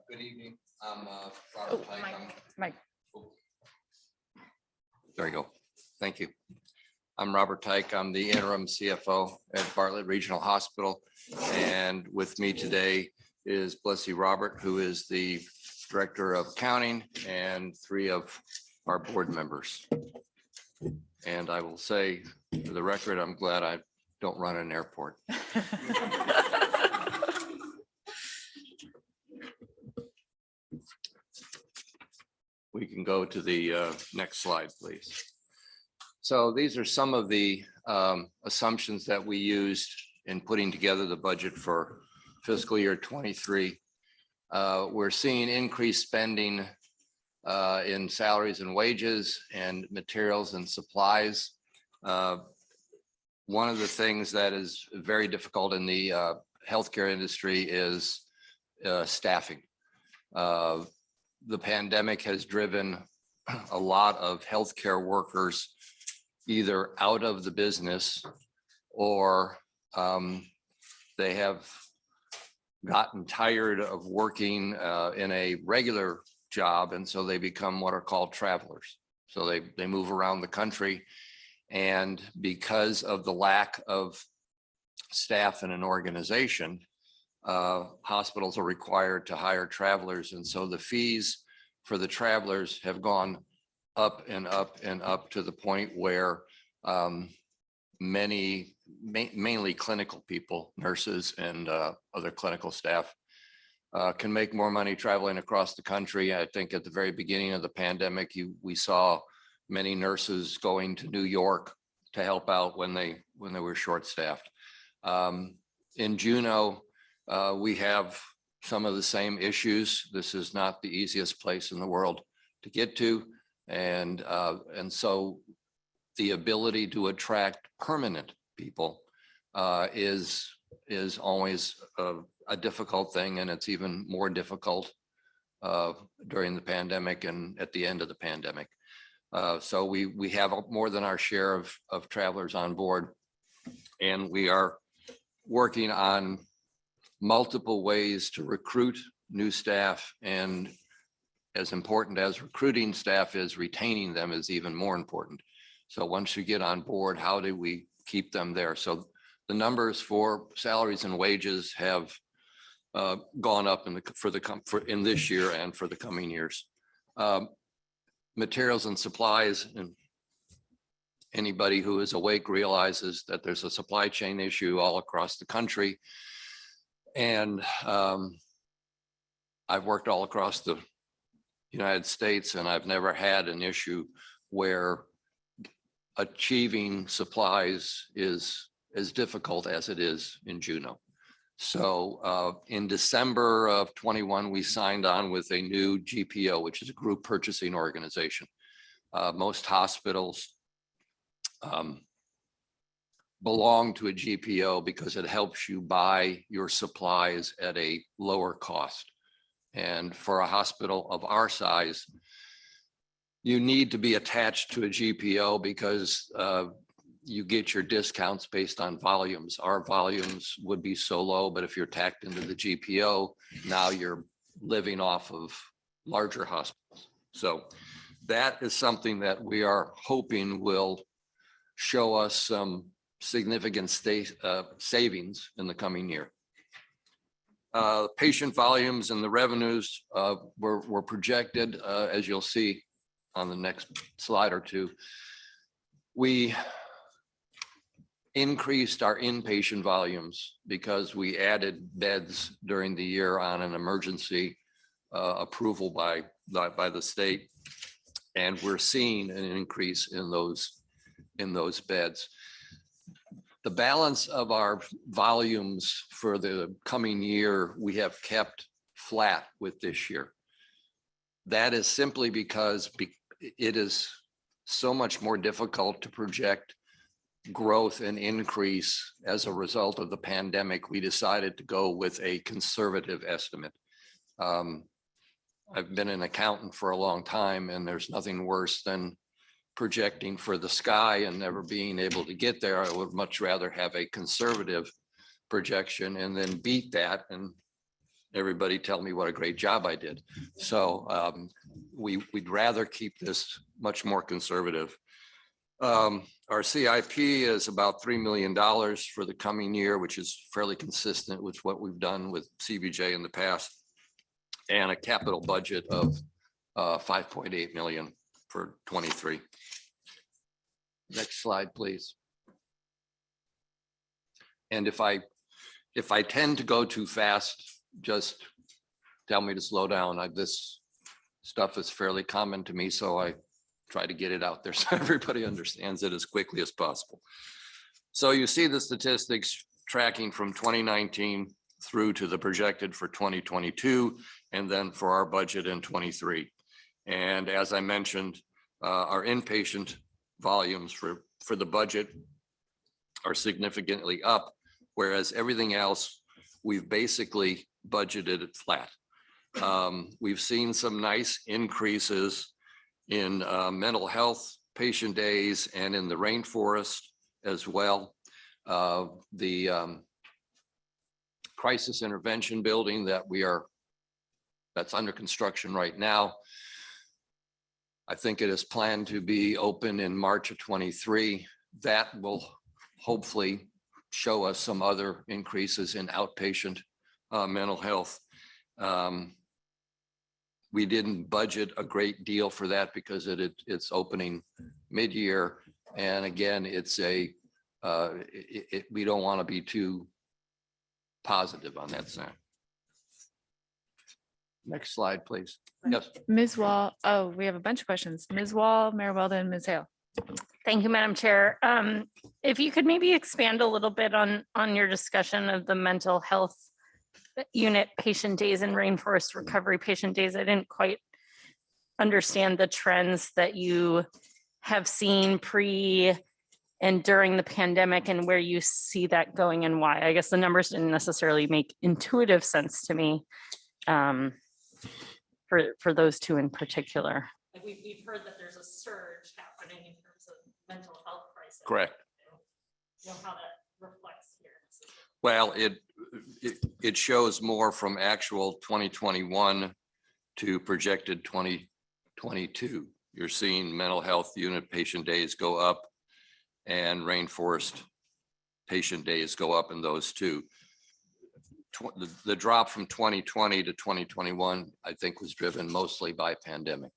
Good evening. I'm Oh, Robert Pike. I'm- Mike. There you go. Thank you. I'm Robert Tyke. I'm the interim CFO at Bartlett Regional Hospital. And with me today is Blessy Robert, who is the Director of Accounting, and 3 of our board members. And I will say, for the record, I'm glad I don't run an airport. We can go to the next slide, please. So these are some of the assumptions that we used in putting together the budget for fiscal year 23. We're seeing increased spending in salaries and wages and materials and supplies. One of the things that is very difficult in the healthcare industry is staffing. The pandemic has driven a lot of healthcare workers either out of the business or they have gotten tired of working in a regular job, and so they become what are called travelers. So they move around the country, and because of the lack of staff in an organization, hospitals are required to hire travelers, and so the fees for the travelers have gone up and up and up to the point where many, mainly clinical people, nurses and other clinical staff, can make more money traveling across the country. I think at the very beginning of the pandemic, we saw many nurses going to New York to help out when they were short-staffed. In Juneau, we have some of the same issues. This is not the easiest place in the world to get to. And so the ability to attract permanent people is always a difficult thing. And it's even more difficult during the pandemic and at the end of the pandemic. So we have more than our share of travelers on board. And we are working on multiple ways to recruit new staff, and as important as recruiting staff is, retaining them is even more important. So once you get on board, how do we keep them there? So the numbers for salaries and wages have gone up in this year and for the coming years. Materials and supplies, and anybody who is awake realizes that there's a supply chain issue all across the country. And I've worked all across the United States, and I've never had an issue where achieving supplies is as difficult as it is in Juneau. So in December of 21, we signed on with a new GPO, which is a group purchasing organization. Most hospitals belong to a GPO because it helps you buy your supplies at a lower cost. And for a hospital of our size, you need to be attached to a GPO because you get your discounts based on volumes. Our volumes would be so low, but if you're tacked into the GPO, now you're living off of larger hospitals. So that is something that we are hoping will show us some significant savings in the coming year. Patient volumes and the revenues were projected, as you'll see on the next slide or two. We increased our inpatient volumes because we added beds during the year on an emergency approval by the state. And we're seeing an increase in those beds. The balance of our volumes for the coming year, we have kept flat with this year. That is simply because it is so much more difficult to project growth and increase as a result of the pandemic. We decided to go with a conservative estimate. I've been an accountant for a long time, and there's nothing worse than projecting for the sky and never being able to get there. I would much rather have a conservative projection and then beat that and everybody tell me what a great job I did. So we'd rather keep this much more conservative. Our CIP is about $3 million for the coming year, which is fairly consistent with what we've done with CBJ in the past, and a capital budget of 5.8 million for 23. Next slide, please. And if I tend to go too fast, just tell me to slow down. This stuff is fairly common to me, so I try to get it out there so everybody understands it as quickly as possible. So you see the statistics tracking from 2019 through to the projected for 2022, and then for our budget in 23. And as I mentioned, our inpatient volumes for the budget are significantly up, whereas everything else, we've basically budgeted it flat. We've seen some nice increases in mental health patient days and in the rainforest as well. The crisis intervention building that's under construction right now, I think it is planned to be open in March of 23. That will hopefully show us some other increases in outpatient mental health. We didn't budget a great deal for that because it's opening mid-year. And again, we don't want to be too positive on that side. Next slide, please. Yes. Ms. Wall, oh, we have a bunch of questions. Ms. Wall, Mayor Weldon, Ms. Hale. Thank you, Madam Chair. If you could maybe expand a little bit on your discussion of the mental health unit patient days and rainforest recovery patient days. I didn't quite understand the trends that you have seen pre and during the pandemic and where you see that going and why. I guess the numbers didn't necessarily make intuitive sense to me for those two in particular. Like we've heard that there's a surge happening in terms of mental health crisis. Correct. You know how that reflects here. Well, it shows more from actual 2021 to projected 2022. You're seeing mental health unit patient days go up and rainforest patient days go up in those two. The drop from 2020 to 2021, I think, was driven mostly by pandemic.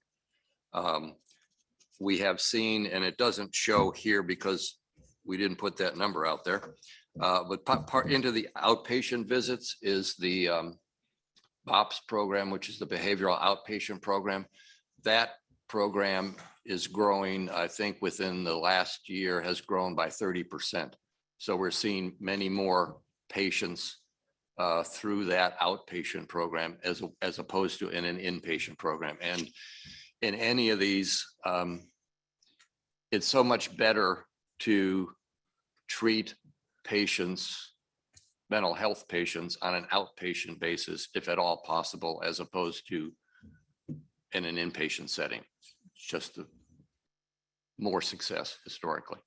We have seen, and it doesn't show here because we didn't put that number out there, but part into the outpatient visits is the BOPS program, which is the behavioral outpatient program. That program is growing, I think within the last year has grown by 30%. So we're seeing many more patients through that outpatient program as opposed to in an inpatient program. And in any of these, it's so much better to treat patients, mental health patients, on an outpatient basis, if at all possible, as opposed to in an inpatient setting. It's just more success historically.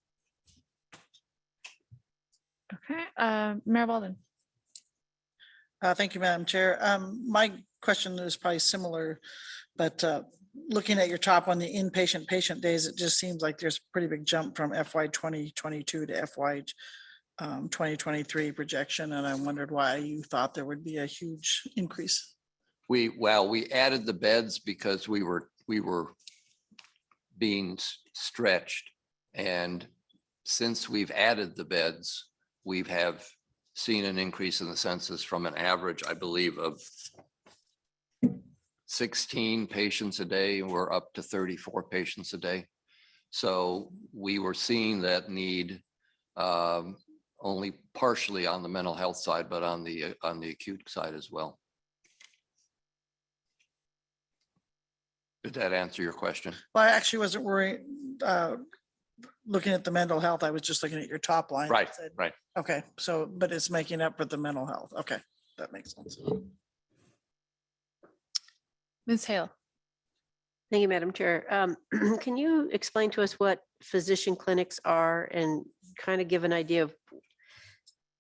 Okay, Mayor Weldon. Thank you, Madam Chair. My question is probably similar, but looking at your top on the inpatient patient days, it just seems like there's a pretty big jump from FY 2022 to FY 2023 projection. And I wondered why you thought there would be a huge increase. We added the beds because we were being stretched. And since we've added the beds, we have seen an increase in the census from an average, I believe, of 16 patients a day, and we're up to 34 patients a day. So we were seeing that need only partially on the mental health side, but on the acute side as well. Did that answer your question? Well, I actually wasn't worried, looking at the mental health. I was just looking at your top line. Right, Said- right. Okay, so, but it's making up for the mental health. Okay, that makes sense. Ms. Hale. Thank you, Madam Chair. Can you explain to us what physician clinics are and kind of give an idea of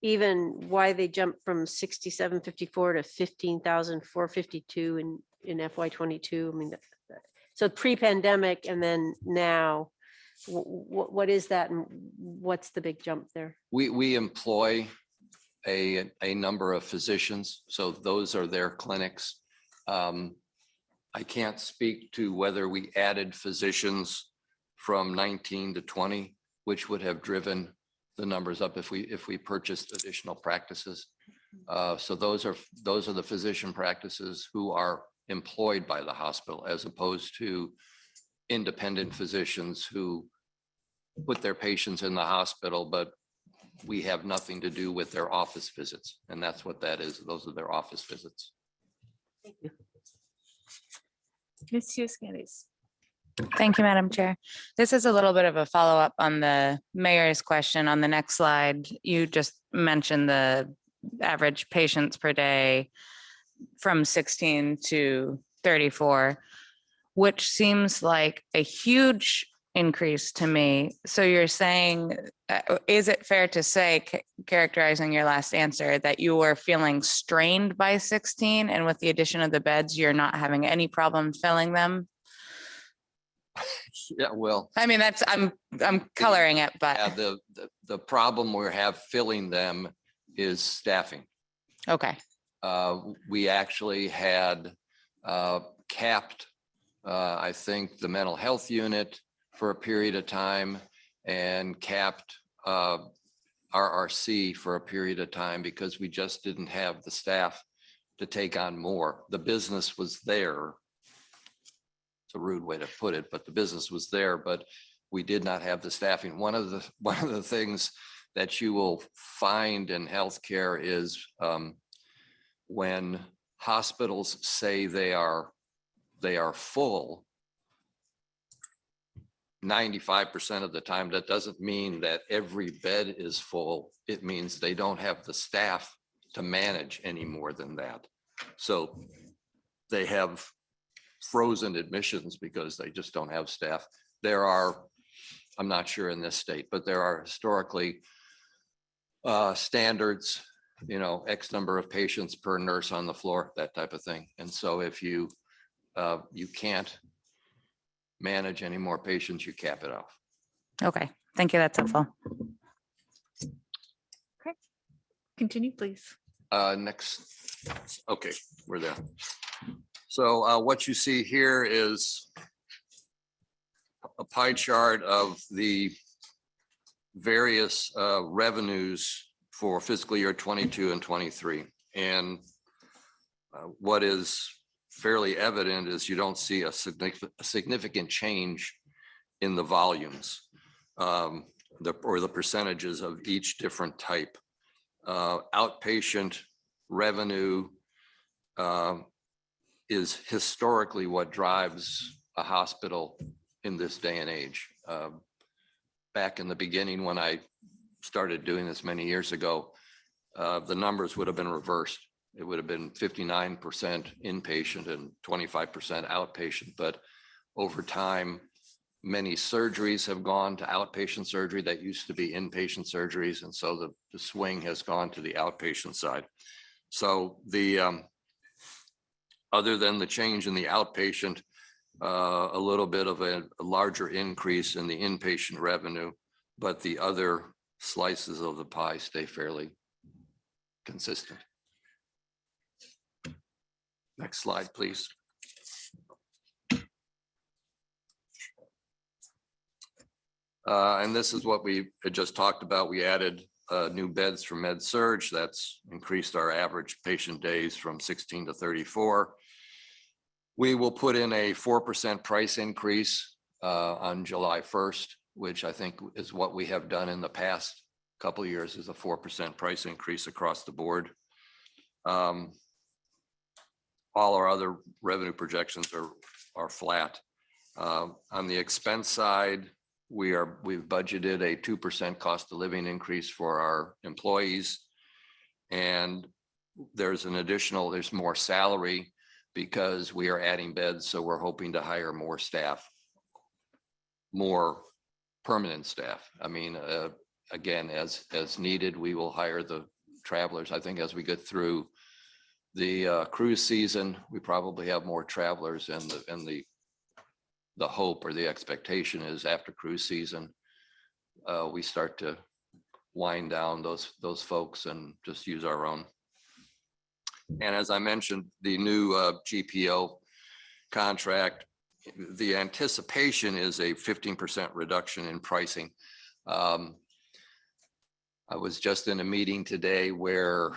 even why they jumped from 6754 to 15,452 in FY '22? I mean, so pre-pandemic and then now, what is that and what's the big jump there? We employ a number of physicians, so those are their clinics. I can't speak to whether we added physicians from 19 to 20, which would have driven the numbers up if we purchased additional practices. So those are the physician practices who are employed by the hospital as opposed to independent physicians who put their patients in the hospital, but we have nothing to do with their office visits. And that's what that is. Those are their office visits. Thank you. Ms. Hughes Candies. Thank you, Madam Chair. This is a little bit of a follow-up on the mayor's question. On the next slide, you just mentioned the average patients per day from 16 to 34, which seems like a huge increase to me. So you're saying, is it fair to say, characterizing your last answer, that you were feeling strained by 16 and with the addition of the beds, you're not having any problem filling them? Yeah, well, I mean, I'm coloring it, yeah, but the problem we have filling them is staffing. okay. We actually had capped, I think, the mental health unit for a period of time and capped RRC for a period of time because we just didn't have the staff to take on more. The business was there. It's a rude way to put it, but the business was there, but we did not have the staffing. One of the things that you will find in healthcare is when hospitals say they are full, 95% of the time, that doesn't mean that every bed is full. It means they don't have the staff to manage any more than that. So they have frozen admissions because they just don't have staff. There are, I'm not sure in this state, but there are historically standards, X number of patients per nurse on the floor, that type of thing. And so if you can't manage any more patients, you cap it off. Okay, thank you. That's helpful. Continue, please. Next, okay, we're there. So what you see here is a pie chart of the various revenues for fiscal year 22 and 23. And what is fairly evident is you don't see a significant change in the volumes or the percentages of each different type. Outpatient revenue is historically what drives a hospital in this day and age. Back in the beginning, when I started doing this many years ago, the numbers would have been reversed. It would have been 59% inpatient and 25% outpatient. But over time, many surgeries have gone to outpatient surgery that used to be inpatient surgeries. And so the swing has gone to the outpatient side. So other than the change in the outpatient, a little bit of a larger increase in the inpatient revenue, but the other slices of the pie stay fairly consistent. Next slide, please. And this is what we had just talked about. We added new beds for Med-Surg. That's increased our average patient days from 16 to 34. We will put in a 4% price increase on July 1st, which I think is what we have done in the past couple of years, is a 4% price increase across the board. All our other revenue projections are are flat. On the expense side, we've budgeted a 2% cost of living increase for our employees. And there's more salary because we are adding beds. So we're hoping to hire more staff, more permanent staff. I mean, again, as needed, we will hire the travelers. I think as we get through the cruise season, we probably have more travelers, and the hope or the expectation is after cruise season, we start to wind down those folks and just use our own. And as I mentioned, the new GPO contract, the anticipation is a 15% reduction in pricing. I was just in a meeting today where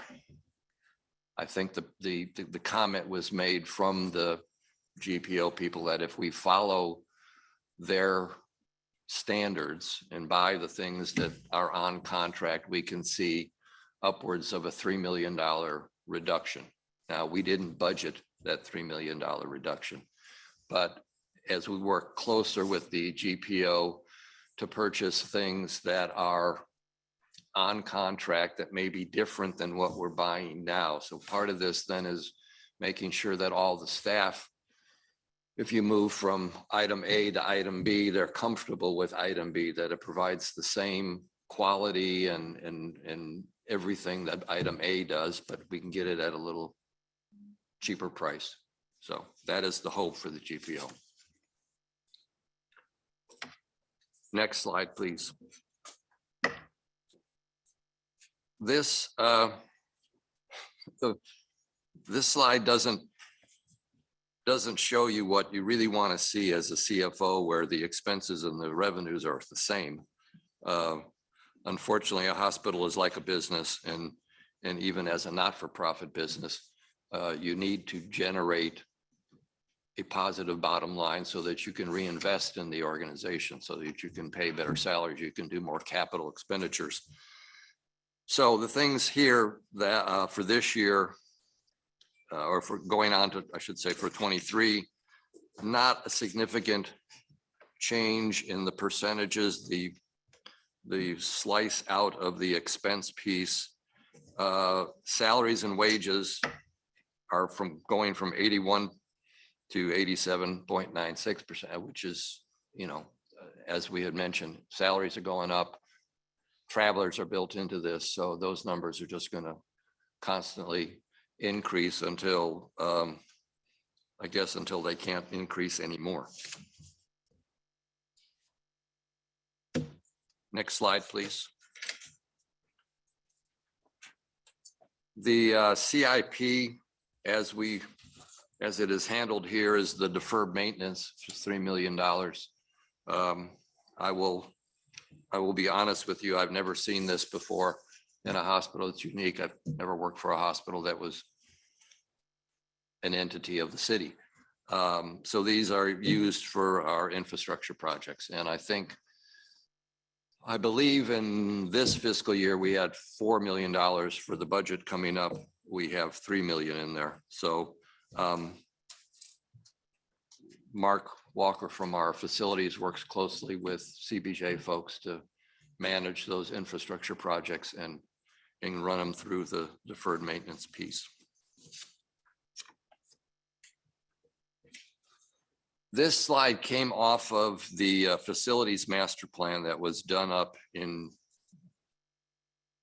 I think the comment was made from the GPO people that if we follow their standards and buy the things that are on contract, we can see upwards of a $3 million reduction. Now, we didn't budget that $3 million reduction, but as we work closer with the GPO to purchase things that are on contract that may be different than what we're buying now. So part of this then is making sure that all the staff, if you move from item A to item B, they're comfortable with item B, that it provides the same quality and everything that item A does, but we can get it at a little cheaper price. So that is the hope for the GPO. Next slide, please. This slide doesn't show you what you really want to see as a CFO, where the expenses and the revenues are the same. Unfortunately, a hospital is like a business, and even as a not-for-profit business, you need to generate a positive bottom line so that you can reinvest in the organization, so that you can pay better salaries, you can do more capital expenditures. So the things here that for this year, or for going on to, I should say, for 23, not a significant change in the percentages. The slice out of the expense piece, salaries and wages are going from 81 to 87.96%, which is, as we had mentioned, salaries are going up. Travelers are built into this, so those numbers are just going to constantly increase until, I guess, until they can't increase anymore. Next slide, please. The CIP, as it is handled here, is the deferred maintenance, which is $3 million. I will be honest with you, I've never seen this before in a hospital. It's unique. I've never worked for a hospital that was an entity of the city. So these are used for our infrastructure projects. And I believe in this fiscal year, we had $4 million for the budget coming up. We have 3 million in there. So Mark Walker from our facilities works closely with CBJ folks to manage those infrastructure projects and run them through the deferred maintenance piece. This slide came off of the facilities master plan that was done up in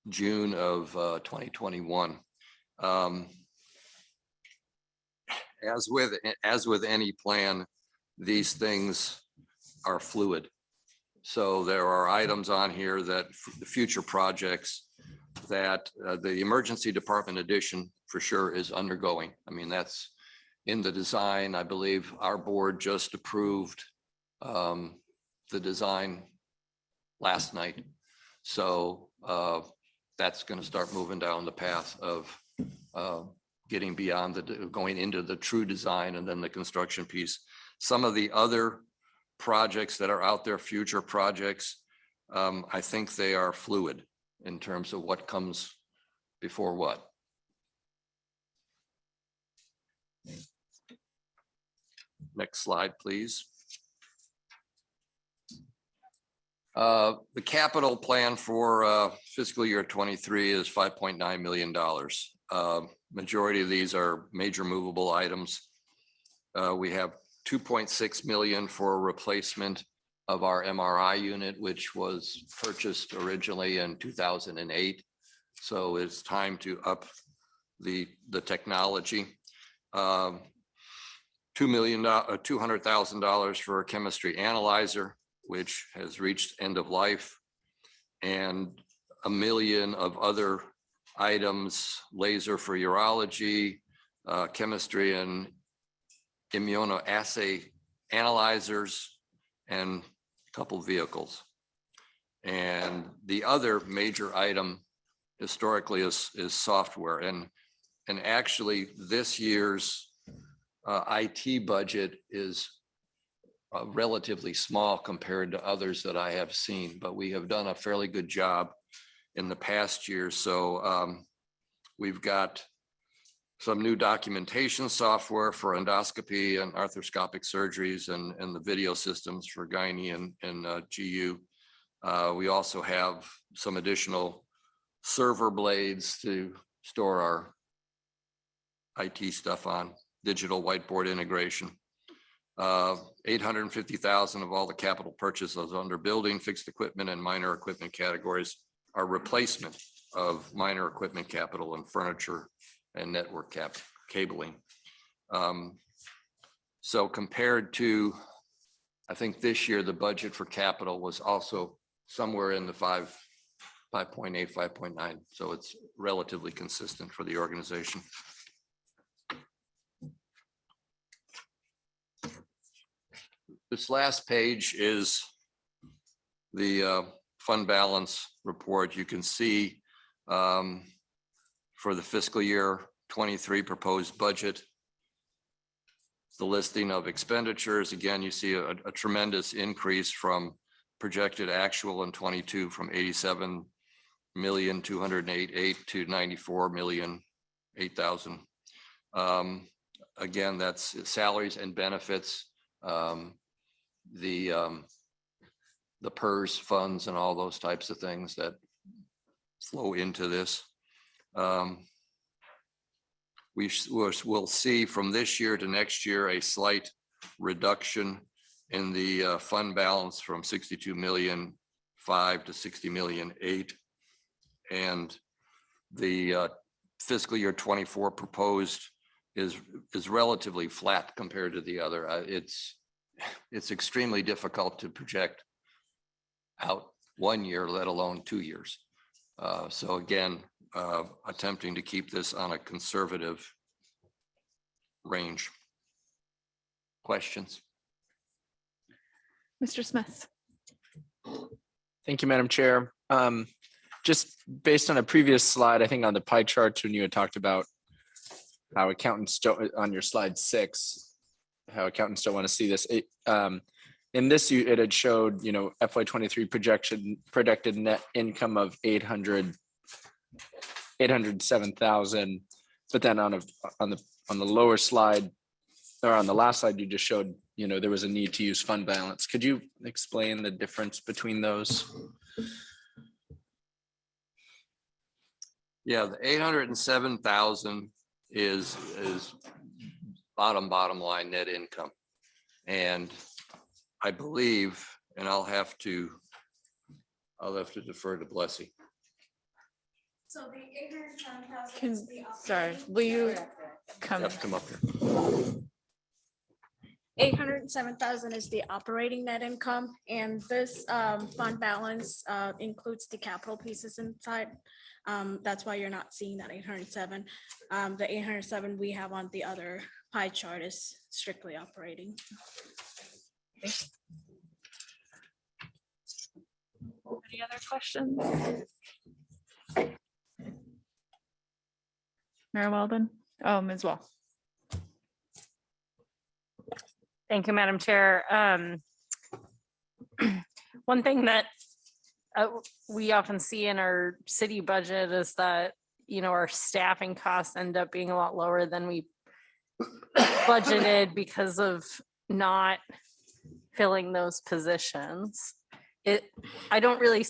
June of 2021. As with any plan, these things are fluid. So there are items on here that the future projects that the emergency department addition for sure is undergoing. I mean, that's in the design. I believe our board just approved the design last night. So that's going to start moving down the path of getting beyond going into the true design and then the construction piece. Some of the other projects that are out there, future projects, I think they are fluid in terms of what comes before what. Next slide, please. The capital plan for fiscal year 23 is $5.9 million. Majority of these are major movable items. We have 2.6 million for replacement of our MRI unit, which was purchased originally in 2008. So it's time to up the technology. $200,000 for a chemistry analyzer, which has reached end of life, and $1 million of other items, laser for urology, chemistry and immunoassay analyzers, and a couple vehicles. And the other major item historically is software. And actually this year's IT budget is relatively small compared to others that I have seen, but we have done a fairly good job in the past year. So we've got some new documentation software for endoscopy and arthroscopic surgeries and the video systems for gynae and GU. We also have some additional server blades to store our IT stuff on, digital whiteboard integration. 850,000 of all the capital purchases under building, fixed equipment and minor equipment categories are replacement of minor equipment capital and furniture and network cabling. So compared to, I think this year, the budget for capital was also somewhere in the 5.8, 5.9. So it's relatively consistent for the organization. This last page is the fund balance report. You can see for the fiscal year 23 proposed budget, the listing of expenditures. Again, you see a tremendous increase from projected actual in 22 from 87,208,800 to 94,008,000. Again, that's salaries and benefits. The PERS funds and all those types of things that flow into this. We'll see from this year to next year a slight reduction in the fund balance from 62,000,005 to 60,000,008, and the fiscal year 24 proposed is relatively flat compared to the other. It's extremely difficult to project out 1 year, let alone 2 years. So again, attempting to keep this on a conservative range. Questions? Mr. Smith. Thank you, Madam Chair. Just based on a previous slide, I think on the pie charts when you had talked about how accountants don't, on your slide 6, how accountants don't want to see this. In this, it had showed, FY23 projected net income of 807,000, but then on the lower slide, or on the last slide, you just showed, there was a need to use fund balance. Could you explain the difference between those? Yeah, the 807,000 is bottom line net income. And I believe, and I'll have to defer to Blessy. So the 807,000 is the Sorry, operating. will you come? Have to come up here. 807,000 is the operating net income, and this fund balance includes the capital pieces inside. That's why you're not seeing that 807. The 807 we have on the other pie chart is strictly operating. Any other questions? Mayor Weldon? Oh, Ms. Wall. Thank you, Madam Chair. One thing that we often see in our city budget is that, our staffing costs end up being a lot lower than we budgeted because of not filling those positions. I don't really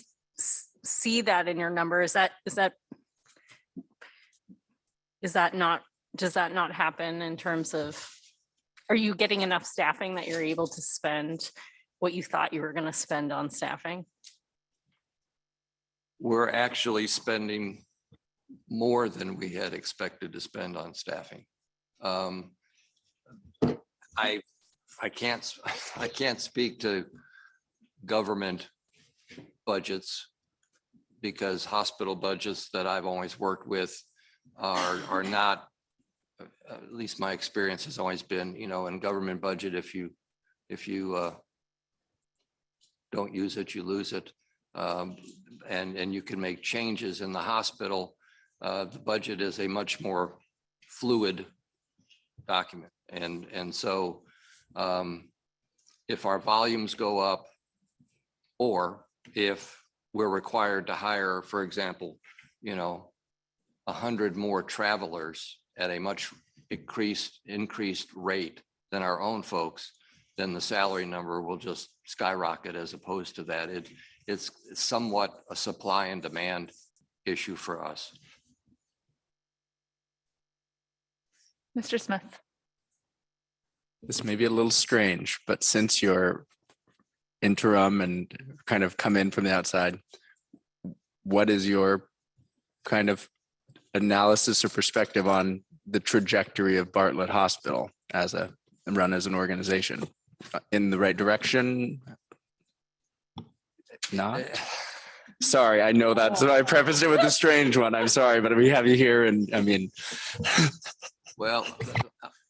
see that in your number. Is that not, does that not happen in terms of, are you getting enough staffing that you're able to spend what you thought you were going to spend on staffing? We're actually spending more than we had expected to spend on staffing. I can't speak to government budgets because hospital budgets that I've always worked with are not, at least my experience has always been, in government budget, if you don't use it, you lose it. And you can make changes in the hospital. The budget is a much more fluid document. And so if our volumes go up, or if we're required to hire, for example, 100 more travelers at a much increased rate than our own folks, then the salary number will just skyrocket. As opposed to that, it's somewhat a supply and demand issue for us. Mr. Smith. This may be a little strange, but since you're interim and kind of come in from the outside, what is your kind of analysis or perspective on the trajectory of Bartlett Hospital as run as an organization? In the right direction? Not? Sorry, I know that's why I prefaced it with a strange one. I'm sorry, but we have you here, and I mean. Well,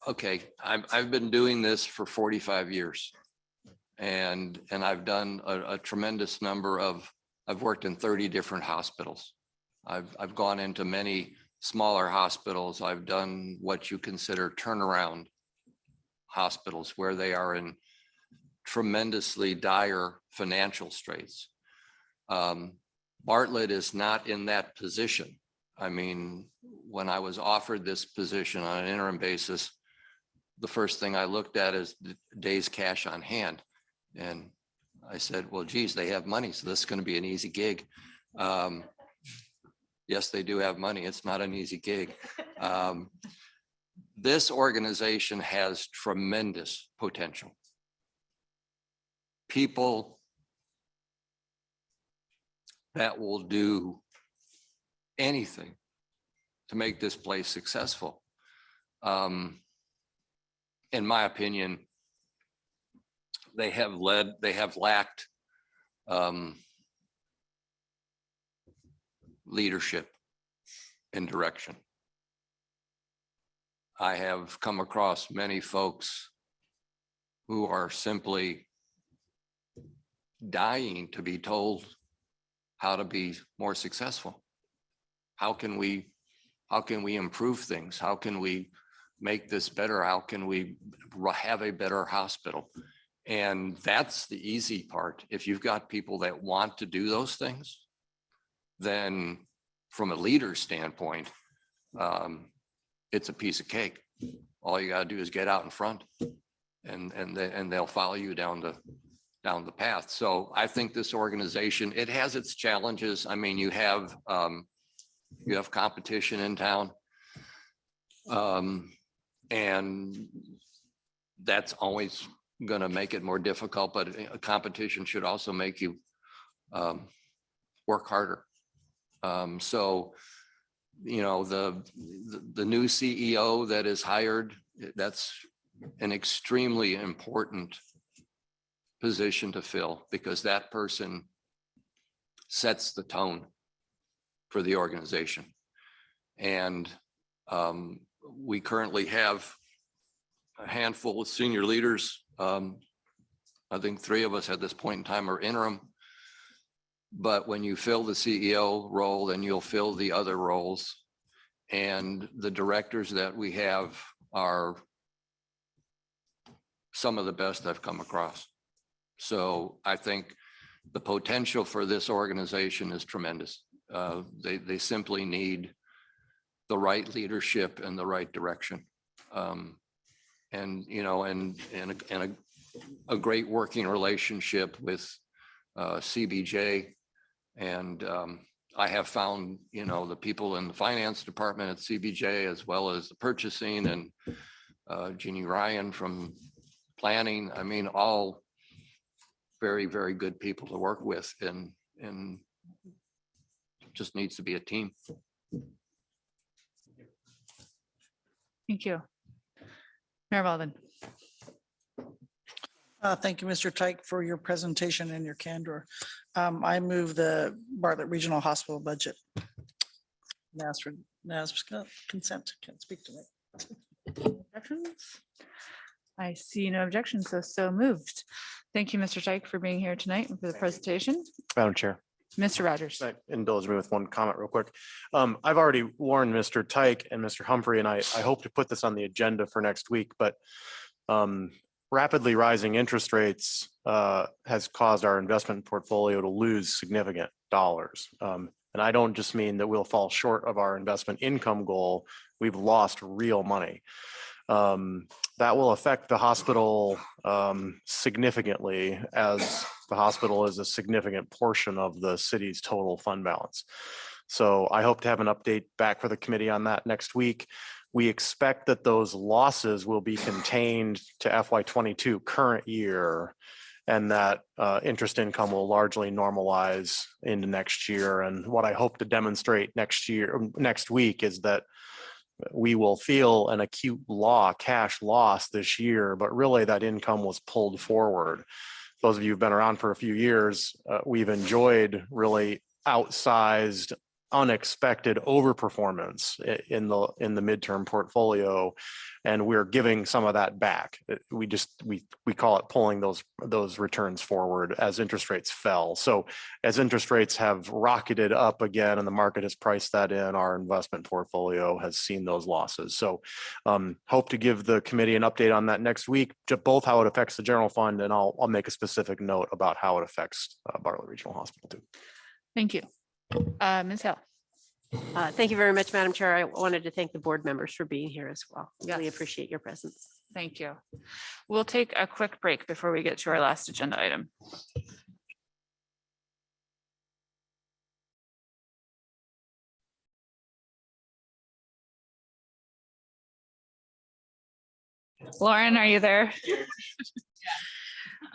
okay, I've been doing this for 45 years. And I've done a tremendous number of, I've worked in 30 different hospitals. I've gone into many smaller hospitals. I've done what you consider turnaround hospitals where they are in tremendously dire financial straits. Bartlett is not in that position. I mean, when I was offered this position on an interim basis, the first thing I looked at is the days cash on hand. And I said, well, geez, they have money, so this is going to be an easy gig. Yes, they do have money. It's not an easy gig. This organization has tremendous potential. People that will do anything to make this place successful. In my opinion, they have lacked leadership and direction. I have come across many folks who are simply dying to be told how to be more successful. How can we improve things? How can we make this better? How can we have a better hospital? And that's the easy part. If you've got people that want to do those things, then from a leader's standpoint, it's a piece of cake. All you got to do is get out in front, and they'll follow you down the path. So I think this organization, it has its challenges. I mean, you have competition in town, and that's always going to make it more difficult. But a competition should also make you work harder. So, the new CEO that is hired, that's an extremely important position to fill, because that person sets the tone for the organization. And we currently have a handful of senior leaders. I think 3 of us at this point in time are interim. But when you fill the CEO role, then you'll fill the other roles. And the directors that we have are some of the best I've come across. So I think the potential for this organization is tremendous. They simply need the right leadership and the right direction. you know, and a great working relationship with CBJ. And I have found, you know, the people in the finance department at CBJ, as well as the purchasing, and Jeannie Ryan from planning. I mean, all very, very good people to work with, and just needs to be a team. Thank you. Mayor Walden. Thank you, Mr. Tyke, for your presentation and your candor. I move the Bartlett Regional Hospital budget. Ask for consent, can't speak to it. Objections? I see no objections, so moved. Thank you, Mr. Tyke, for being here tonight and for the presentation. Madam Chair. Mr. Rogers. Indulge me with one comment real quick. I've already warned Mr. Tyke and Mr. Humphrey, and I hope to put this on the agenda for next week, but rapidly rising interest rates has caused our investment portfolio to lose significant dollars. And I don't just mean that we'll fall short of our investment income goal. We've lost real money. That will affect the hospital significantly, as the hospital is a significant portion of the city's total fund balance. So I hope to have an update back for the committee on that next week. We expect that those losses will be contained to FY22 current year, and that interest income will largely normalize into next year. And what I hope to demonstrate next week is that we will feel an acute cash loss this year, but really that income was pulled forward. Those of you who've been around for a few years, we've enjoyed really outsized, unexpected overperformance in the midterm portfolio, and we're giving some of that back. We call it pulling those returns forward as interest rates fell. So as interest rates have rocketed up again and the market has priced that in, our investment portfolio has seen those losses. So hope to give the committee an update on that next week, both how it affects the general fund, and I'll make a specific note about how it affects Bartlett Regional Hospital too. Thank you. Ms. Hill. Thank you very much, Madam Chair. I wanted to thank the board members for being here as well. Really Yes. appreciate your presence. Thank you. We'll take a quick break before we get to our last agenda item. Lauren, are you there?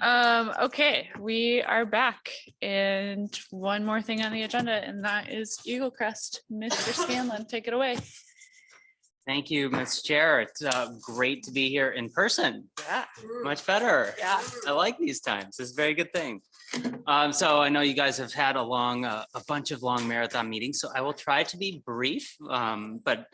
Okay, we are back, and one more thing on the agenda, and that is Eagle Crest. Mr. Scanlon, take it away. Thank you, Ms. Chair. It's great to be here in person. Yeah. Much better. Yeah. I like these times. It's a very good thing. So I know you guys have had a bunch of long marathon meetings, so I will try to be brief, but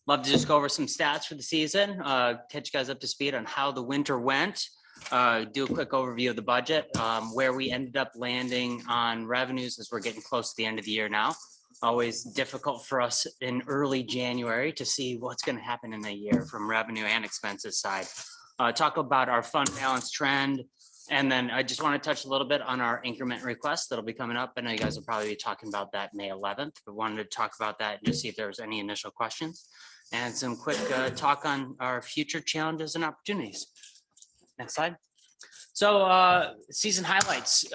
love to just go over some stats for the season, catch you guys up to speed on how the winter went, do a quick overview of the budget, where we ended up landing on revenues as we're getting close to the end of the year now. Always difficult for us in early January to see what's going to happen in the year from revenue and expenses side. Talk about our fund balance trend. And then I just want to touch a little bit on our increment request that'll be coming up. I know you guys will probably be talking about that May 11th, but wanted to talk about that and just see if there was any initial questions. And some quick talk on our future challenges and opportunities. Next slide. So season highlights,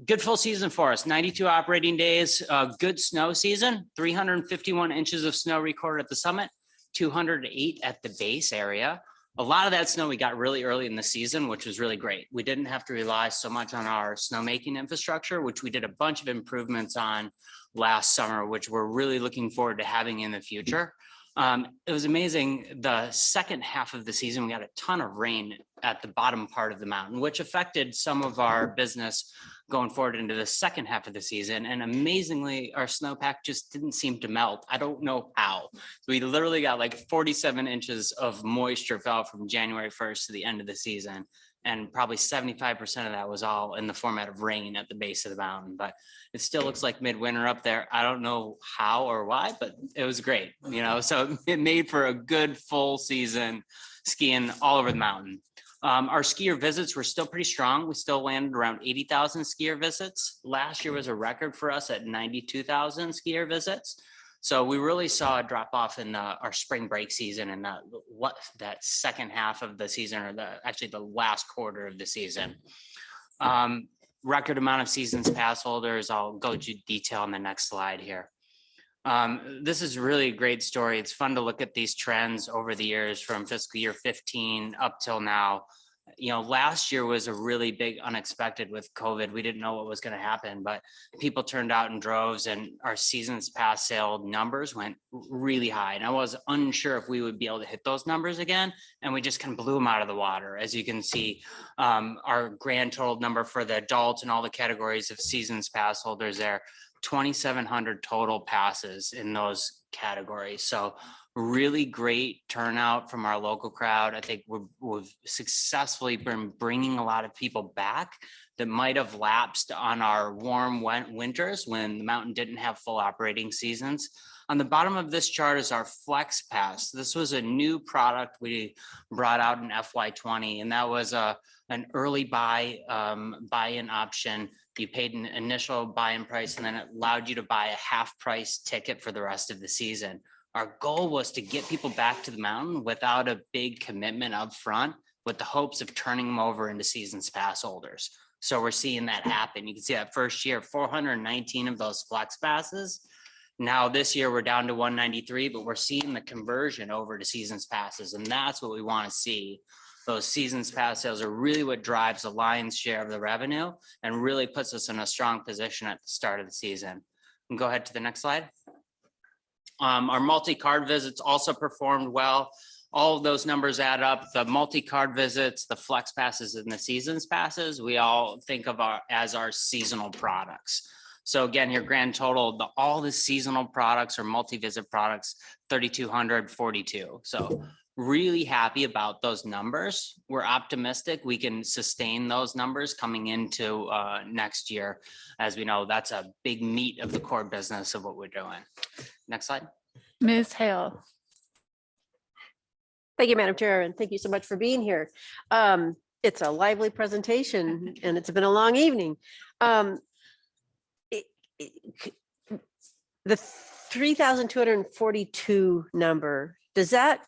good full season for us, 92 operating days, good snow season, 351 inches of snow recorded at the summit, 208 at the base area. A lot of that snow we got really early in the season, which was really great. We didn't have to rely so much on our snowmaking infrastructure, which we did a bunch of improvements on last summer, which we're really looking forward to having in the future. It was amazing. The second half of the season, we had a ton of rain at the bottom part of the mountain, which affected some of our business going forward into the second half of the season. And amazingly, our snowpack just didn't seem to melt. I don't know how. We literally got like 47 inches of moisture fell from January 1st to the end of the season. And probably 75% of that was all in the format of rain at the base of the mountain, but it still looks like midwinter up there. I don't know how or why, but it was great, so it made for a good full season skiing all over the mountain. Our skier visits were still pretty strong. We still landed around 80,000 skier visits. Last year was a record for us at 92,000 skier visits. So we really saw a drop off in our spring break season and that second half of the season, or actually the last quarter of the season. Record amount of seasons pass holders. I'll go to detail on the next slide here. This is really a great story. It's fun to look at these trends over the years from fiscal year 15 up till now. You know, last year was a really big unexpected with COVID. We didn't know what was going to happen, but people turned out in droves and our seasons pass sale numbers went really high. And I was unsure if we would be able to hit those numbers again. And we just kind of blew them out of the water. As you can see, our grand total number for the adults and all the categories of seasons pass holders there, 2,700 total passes in those categories. So really great turnout from our local crowd. I think we've successfully been bringing a lot of people back that might have lapsed on our warm winters when the mountain didn't have full operating seasons. On the bottom of this chart is our Flex Pass. This was a new product we brought out in FY20, and that was an early buy-in option. You paid an initial buy-in price, and then it allowed you to buy a half price ticket for the rest of the season. Our goal was to get people back to the mountain without a big commitment up front, with the hopes of turning them over into seasons pass holders. So we're seeing that happen. You can see that first year, 419 of those Flex Passes. Now this year we're down to 193, but we're seeing the conversion over to seasons passes, and that's what we want to see. Those seasons pass sales are really what drives the lion's share of the revenue and really puts us in a strong position at the start of the season. And go ahead to the next slide. Our multi-card visits also performed well. All of those numbers add up. The multi-card visits, the Flex Passes, and the seasons passes, we all think of as our seasonal products. So again, your grand total, all the seasonal products or multi-visit products, 3,242. So really happy about those numbers. We're optimistic we can sustain those numbers coming into next year. As we know, that's a big meat of the core business of what we're doing. Next slide. Ms. Hale. Thank you, Madam Chair, and thank you so much for being here. It's a lively presentation and it's been a long evening. The 3,242 number, does that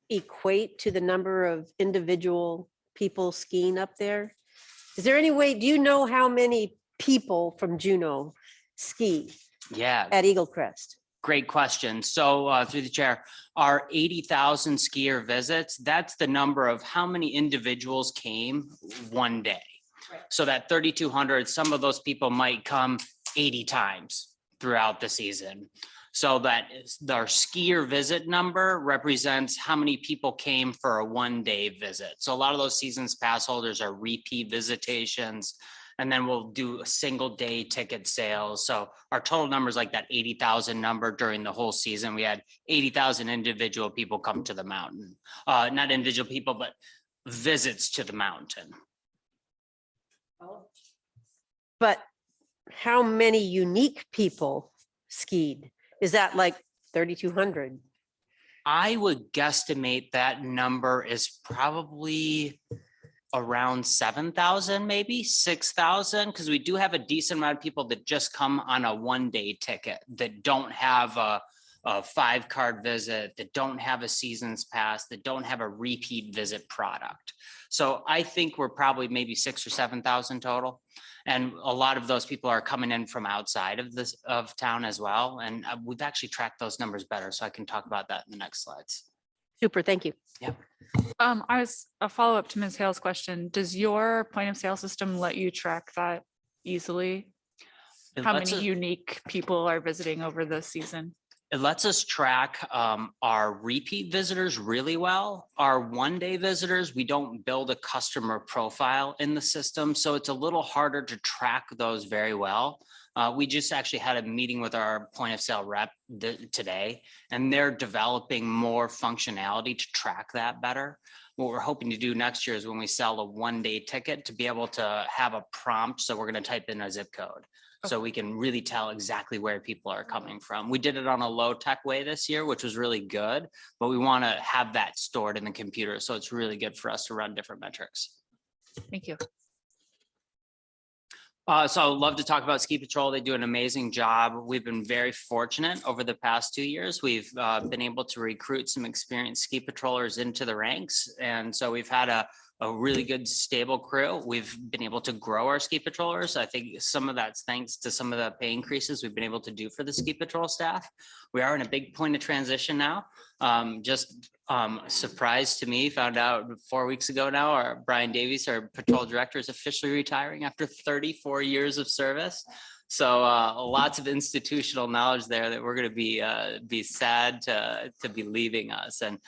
equate to the number of individual people skiing up there? Is there any way, do you know how many people from Juneau ski Yeah. at Eagle Crest? Great question. So through the chair, our 80,000 skier visits, that's the number of how many individuals came one day. Right. So that 3,200, some of those people might come 80 times throughout the season. So that our skier visit number represents how many people came for a one-day visit. So a lot of those seasons pass holders are repeat visitations. And then we'll do a single day ticket sales. So our total number is like that 80,000 number during the whole season. We had 80,000 individual people come to the mountain. Not individual people, but visits to the mountain. But how many unique people skied? Is that like 3,200? I would guesstimate that number is probably around 7,000, maybe 6,000, because we do have a decent amount of people that just come on a one-day ticket that don't have a 5-card visit, that don't have a seasons pass, that don't have a repeat visit product. So I think we're probably maybe 6,000 or 7,000 total. And a lot of those people are coming in from outside of town as well. And we've actually tracked those numbers better. So I can talk about that in the next slides. Super, thank you. Yeah. I was a follow-up to Ms. Hale's question. Does your point of sale system let you track that easily? How many unique people are visiting over the season? It lets us track our repeat visitors really well. Our one-day visitors, we don't build a customer profile in the system, so it's a little harder to track those very well. We just actually had a meeting with our point of sale rep today, and they're developing more functionality to track that better. What we're hoping to do next year is when we sell a one-day ticket to be able to have a prompt. So we're going to type in a zip code. So we can really tell exactly where people are coming from. We did it on a low tech way this year, which was really good, but we want to have that stored in the computer. So it's really good for us to run different metrics. Thank you. So I would love to talk about Ski Patrol. They do an amazing job. We've been very fortunate over the past 2 years. We've been able to recruit some experienced ski patrollers into the ranks. And so we've had a really good stable crew. We've been able to grow our ski patrollers. I think some of that's thanks to some of the pay increases we've been able to do for the ski patrol staff. We are in a big point of transition now. Surprise to me, found out 4 weeks ago now, our Brian Davies, our patrol director, is officially retiring after 34 years of service. So lots of institutional knowledge there that we're going to be sad to be leaving us. And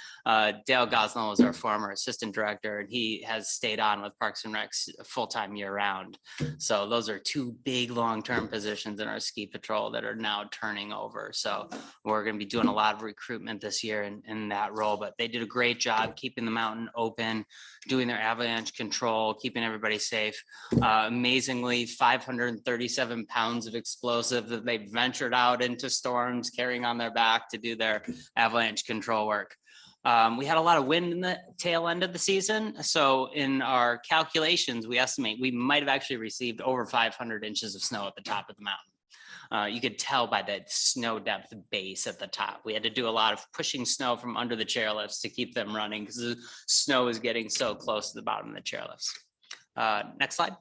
Dale Gosnell was our former assistant director, and he has stayed on with Parks and Recs full-time year round. So those are two big long-term positions in our ski patrol that are now turning over. So we're going to be doing a lot of recruitment this year in that role, but they did a great job keeping the mountain open, doing their avalanche control, keeping everybody safe. Amazingly, 537 pounds of explosive that they ventured out into storms carrying on their back to do their avalanche control work. We had a lot of wind in the tail end of the season. So in our calculations, we estimate we might have actually received over 500 inches of snow at the top of the mountain. You could tell by the snow depth base at the top. We had to do a lot of pushing snow from under the chairlifts to keep them running because the snow is getting so close to the bottom of the chairlifts. Next slide.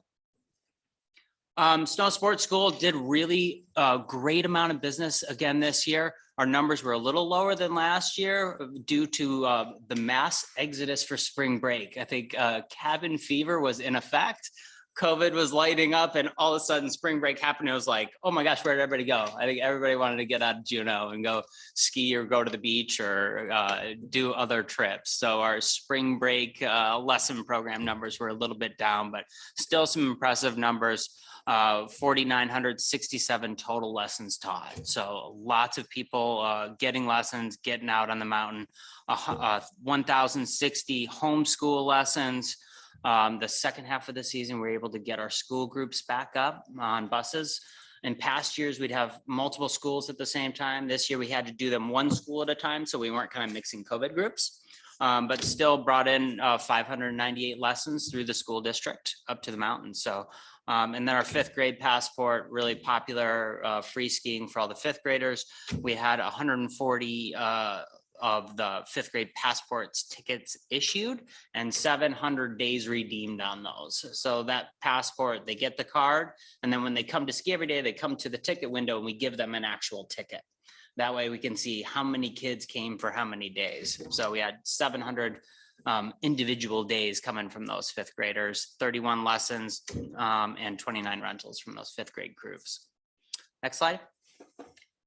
Snow Sports School did really great amount of business again this year. Our numbers were a little lower than last year due to the mass exodus for spring break. I think cabin fever was in effect. COVID was lighting up, and all of a sudden spring break happened. It was like, oh my gosh, where did everybody go? I think everybody wanted to get out of Juneau and go ski or go to the beach or do other trips. So our spring break lesson program numbers were a little bit down, but still some impressive numbers. 4,967 total lessons taught. So lots of people getting lessons, getting out on the mountain. 1,060 homeschool lessons. The second half of the season, we were able to get our school groups back up on buses. In past years, we'd have multiple schools at the same time. This year, we had to do them one school at a time, so we weren't kind of mixing COVID groups, but still brought in 598 lessons through the school district up to the mountain. So, and then our fifth grade passport, really popular, free skiing for all the fifth graders. We had 140 of the fifth grade passports tickets issued and 700 days redeemed on those. So that passport, they get the card, and then when they come to ski every day, they come to the ticket window and we give them an actual ticket. That way we can see how many kids came for how many days. So we had 700 individual days coming from those fifth graders, 31 lessons and 29 rentals from those fifth grade groups. Next slide.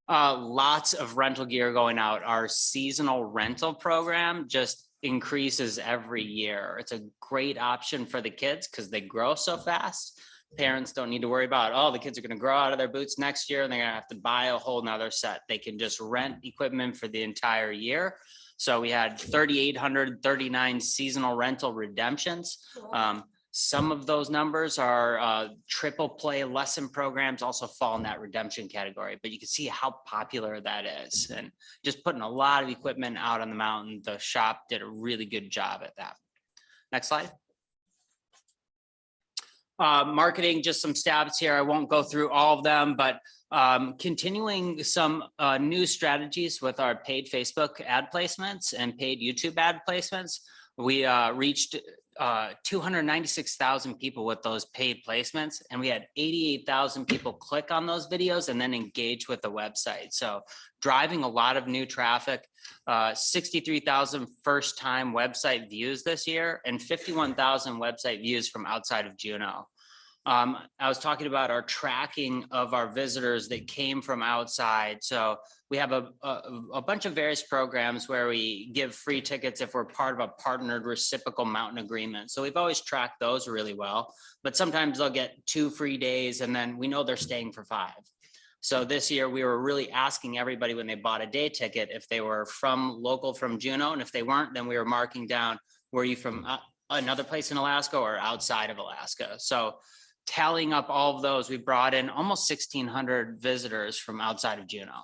Lots of rental gear going out. Our seasonal rental program just increases every year. It's a great option for the kids because they grow so fast. Parents don't need to worry about, oh, the kids are going to grow out of their boots next year and they're going to have to buy a whole nother set. They can just rent equipment for the entire year. So we had 3,839 seasonal rental redemptions. Some of those numbers are triple play lesson programs also fall in that redemption category, but you can see how popular that is. And just putting a lot of equipment out on the mountain, the shop did a really good job at that. Next slide. Marketing, just some stats here. I won't go through all of them, but continuing some new strategies with our paid Facebook ad placements and paid YouTube ad placements. We reached 296,000 people with those paid placements, and we had 88,000 people click on those videos and then engage with the website. So driving a lot of new traffic, 63,000 first time website views this year and 51,000 website views from outside of Juneau. I was talking about our tracking of our visitors that came from outside. So we have a bunch of various programs where we give free tickets if we're part of a partnered reciprocal mountain agreement. So we've always tracked those really well, but sometimes they'll get 2 free days and then we know they're staying for 5. So this year we were really asking everybody when they bought a day ticket, if they were local from Juneau, and if they weren't, then we were marking down, were you from another place in Alaska or outside of Alaska? So tallying up all of those, we brought in almost 1,600 visitors from outside of Juneau.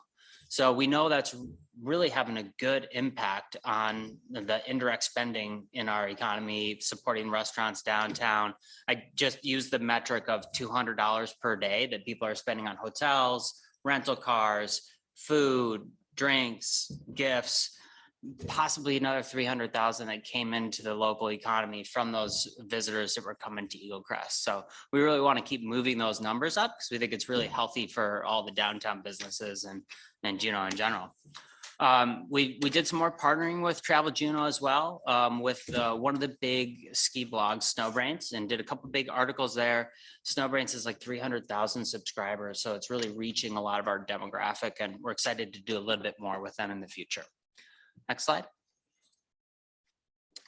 So we know that's really having a good impact on the indirect spending in our economy, supporting restaurants downtown. I just used the metric of $200 per day that people are spending on hotels, rental cars, food, drinks, gifts, possibly another 300,000 that came into the local economy from those visitors that were coming to Eagle Crest. So we really want to keep moving those numbers up because we think it's really healthy for all the downtown businesses and Juneau in general. We did some more partnering with Travel Juneau as well, with one of the big ski blogs, Snowbrains, and did a couple big articles there. Snowbrains is like 300,000 subscribers, so it's really reaching a lot of our demographic, and we're excited to do a little bit more with them in the future. Next slide.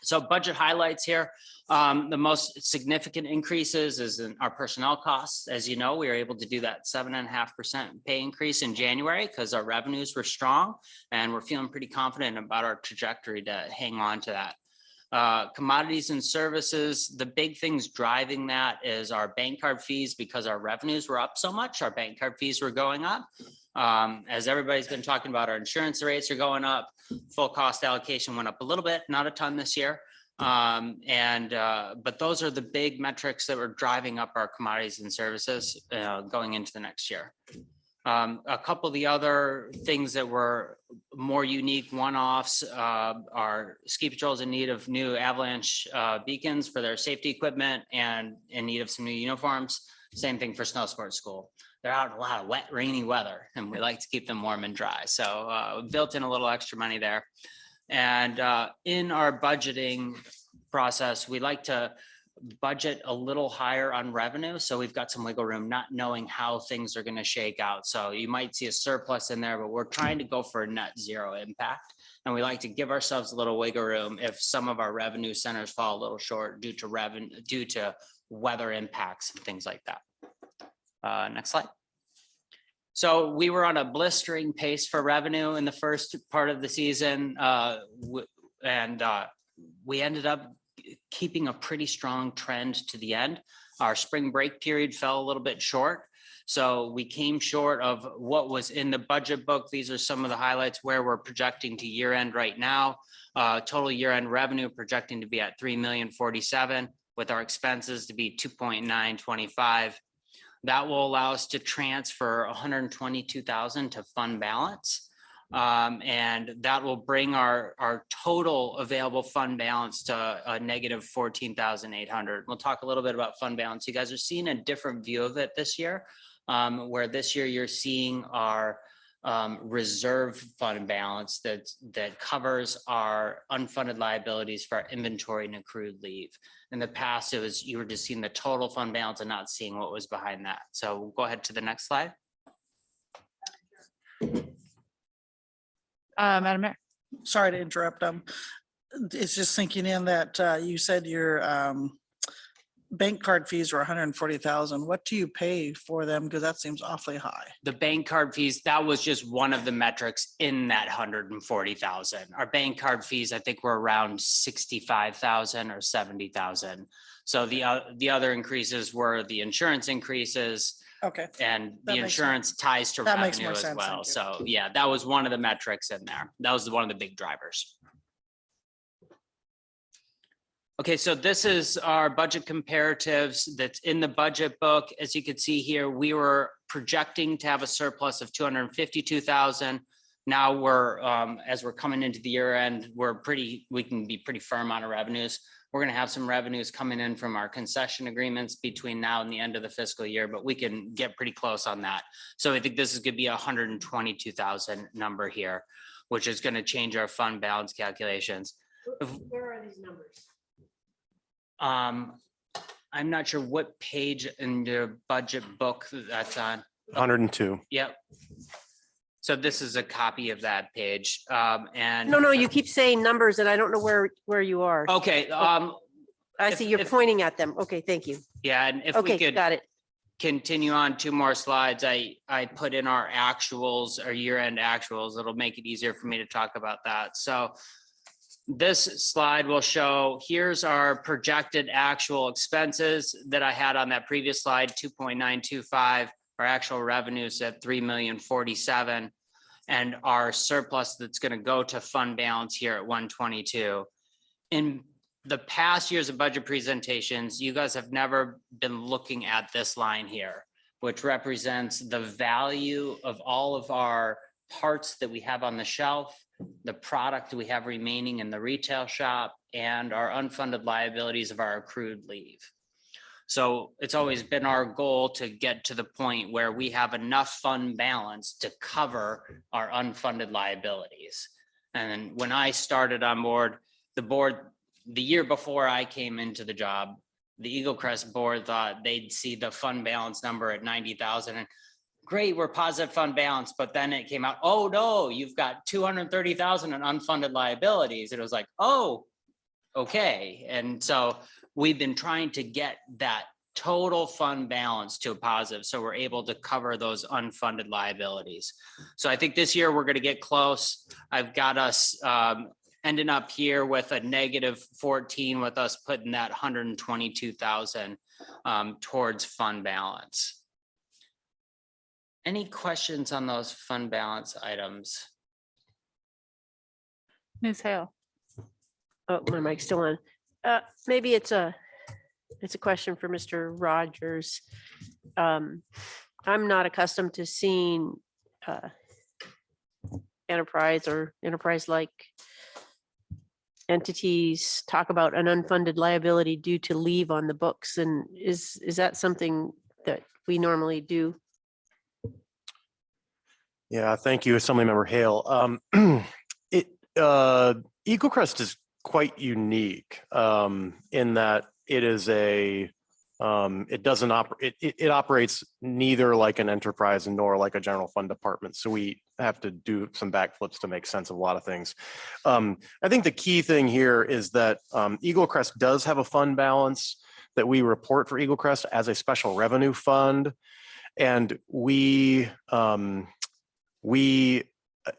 So budget highlights here. The most significant increases is in our personnel costs. As you know, we were able to do that 7.5% pay increase in January because our revenues were strong, and we're feeling pretty confident about our trajectory to hang on to that. Commodities and services, the big things driving that is our bank card fees. Because our revenues were up so much, our bank card fees were going up. As everybody's been talking about, our insurance rates are going up. Full cost allocation went up a little bit, not a ton this year. But those are the big metrics that were driving up our commodities and services going into the next year. A couple of the other things that were more unique one-offs are ski patrols in need of new avalanche beacons for their safety equipment and in need of some new uniforms. Same thing for snow sports school. They're out in a lot of wet, rainy weather, and we like to keep them warm and dry. So we built in a little extra money there. And in our budgeting process, we like to budget a little higher on revenue. So we've got some wiggle room, not knowing how things are going to shake out. So you might see a surplus in there, but we're trying to go for a net zero impact. And we like to give ourselves a little wiggle room if some of our revenue centers fall a little short due to weather impacts and things like that. Next slide. So we were on a blistering pace for revenue in the first part of the season. We ended up keeping a pretty strong trend to the end. Our spring break period fell a little bit short. So we came short of what was in the budget book. These are some of the highlights where we're projecting to year end right now. Total year end revenue projecting to be at $3,047,000 with our expenses to be $2,925,000. That will allow us to transfer $122,000 to fund balance. And that will bring our total available fund balance to a negative $14,800. We'll talk a little bit about fund balance. You guys are seeing a different view of it this year, where this year you're seeing our reserve fund balance that covers our unfunded liabilities for our inventory and accrued leave. In the past, you were just seeing the total fund balance and not seeing what was behind that. So we'll go ahead to the next slide. Madam Mayor. Sorry to interrupt. It's just sinking in that you said your bank card fees were 140,000. What do you pay for them? Because that seems awfully high. The bank card fees, that was just one of the metrics in that 140,000. Our bank card fees, I think, were around 65,000 or 70,000. So the other increases were the insurance increases. Okay. And That the makes insurance ties to That makes revenue more as sense, well. thank you. So yeah, that was one of the metrics in there. That was one of the big drivers. Okay, so this is our budget comparatives that's in the budget book. As you can see here, we were projecting to have a surplus of 252,000. Now we're, as we're coming into the year end, we can be pretty firm on our revenues. We're gonna have some revenues coming in from our concession agreements between now and the end of the fiscal year, but we can get pretty close on that. So I think this is gonna be a 122,000 number here, which is gonna change our fund balance calculations. Where are these numbers? I'm not sure what page in the budget book that's on. 102. Yep. So this is a copy of that page. And No, you keep saying numbers and I don't know where you are. okay. I see you're if- pointing at them. Okay, thank you. Yeah, and if we Okay, could got it. continue on 2 more slides, I put in our actuals, our year-end actuals. It'll make it easier for me to talk about that. So this slide will show, here's our projected actual expenses that I had on that previous slide, 2.925. Our actual revenues at 3,047,000. and our surplus that's going to go to fund balance here at 122. In the past years of budget presentations, you guys have never been looking at this line here, which represents the value of all of our parts that we have on the shelf, the product we have remaining in the retail shop, and our unfunded liabilities of our accrued leave. So it's always been our goal to get to the point where we have enough fund balance to cover our unfunded liabilities. And when I started on board, the year before I came into the job, the Eagle Crest board thought they'd see the fund balance number at 90,000 and great, we're positive fund balance. But then it came out, oh no, you've got 230,000 in unfunded liabilities. It was like, oh, okay. And so we've been trying to get that total fund balance to a positive, so we're able to cover those unfunded liabilities. So I think this year we're going to get close. I've got us ending up here with a -14, with us putting that 122,000 towards fund balance. Any questions on those fund balance items? Ms. Hale. Oh, my mic's still on. Maybe it's a question for Mr. Rogers. I'm not accustomed to seeing enterprise or enterprise-like entities talk about an unfunded liability due to leave on the books. And is that something that we normally do? Yeah, thank you, Assemblymember Hale. Eagle Crest is quite unique in that it is it doesn't operate, it operates neither like an enterprise nor like a general fund department. So we have to do some backflips to make sense of a lot of things. I think the key thing here is that Eagle Crest does have a fund balance that we report for Eagle Crest as a special revenue fund. And we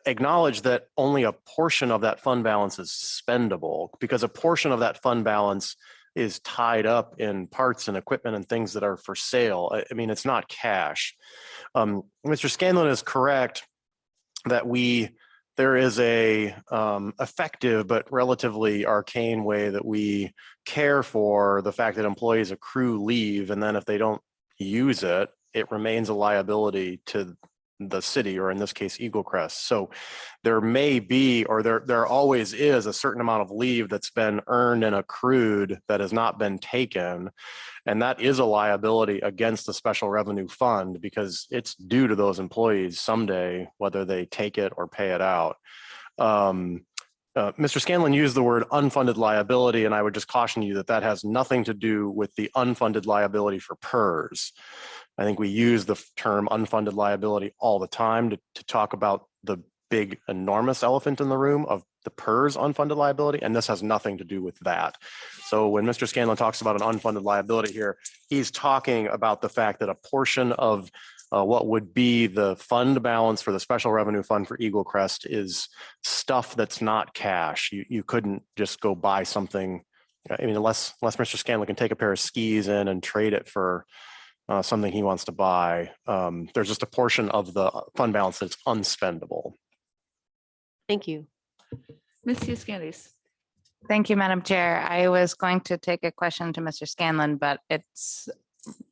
acknowledge that only a portion of that fund balance is spendable, because a portion of that fund balance is tied up in parts and equipment and things that are for sale. I mean, it's not cash. Mr. Scanlon is correct that there is a effective but relatively arcane way that we care for the fact that employees accrue leave, and then if they don't use it, it remains a liability to the city, or in this case, Eagle Crest. So there may be, or there always is, a certain amount of leave that's been earned and accrued that has not been taken. And that is a liability against the special revenue fund, because it's due to those employees someday, whether they take it or pay it out. Mr. Scanlon used the word unfunded liability, and I would just caution you that that has nothing to do with the unfunded liability for PERS. I think we use the term unfunded liability all the time to talk about the big, enormous elephant in the room of the PERS unfunded liability, and this has nothing to do with that. So when Mr. Scanlon talks about an unfunded liability here, he's talking about the fact that a portion of what would be the fund balance for the special revenue fund for Eagle Crest is stuff that's not cash. You couldn't just go buy something. I mean, unless Mr. Scanlon can take a pair of skis in and trade it for something he wants to buy. There's just a portion of the fund balance that's unspendable. Thank you. Ms. Candies. Thank you, Madam Chair. I was going to take a question to Mr. Scanlon, but it's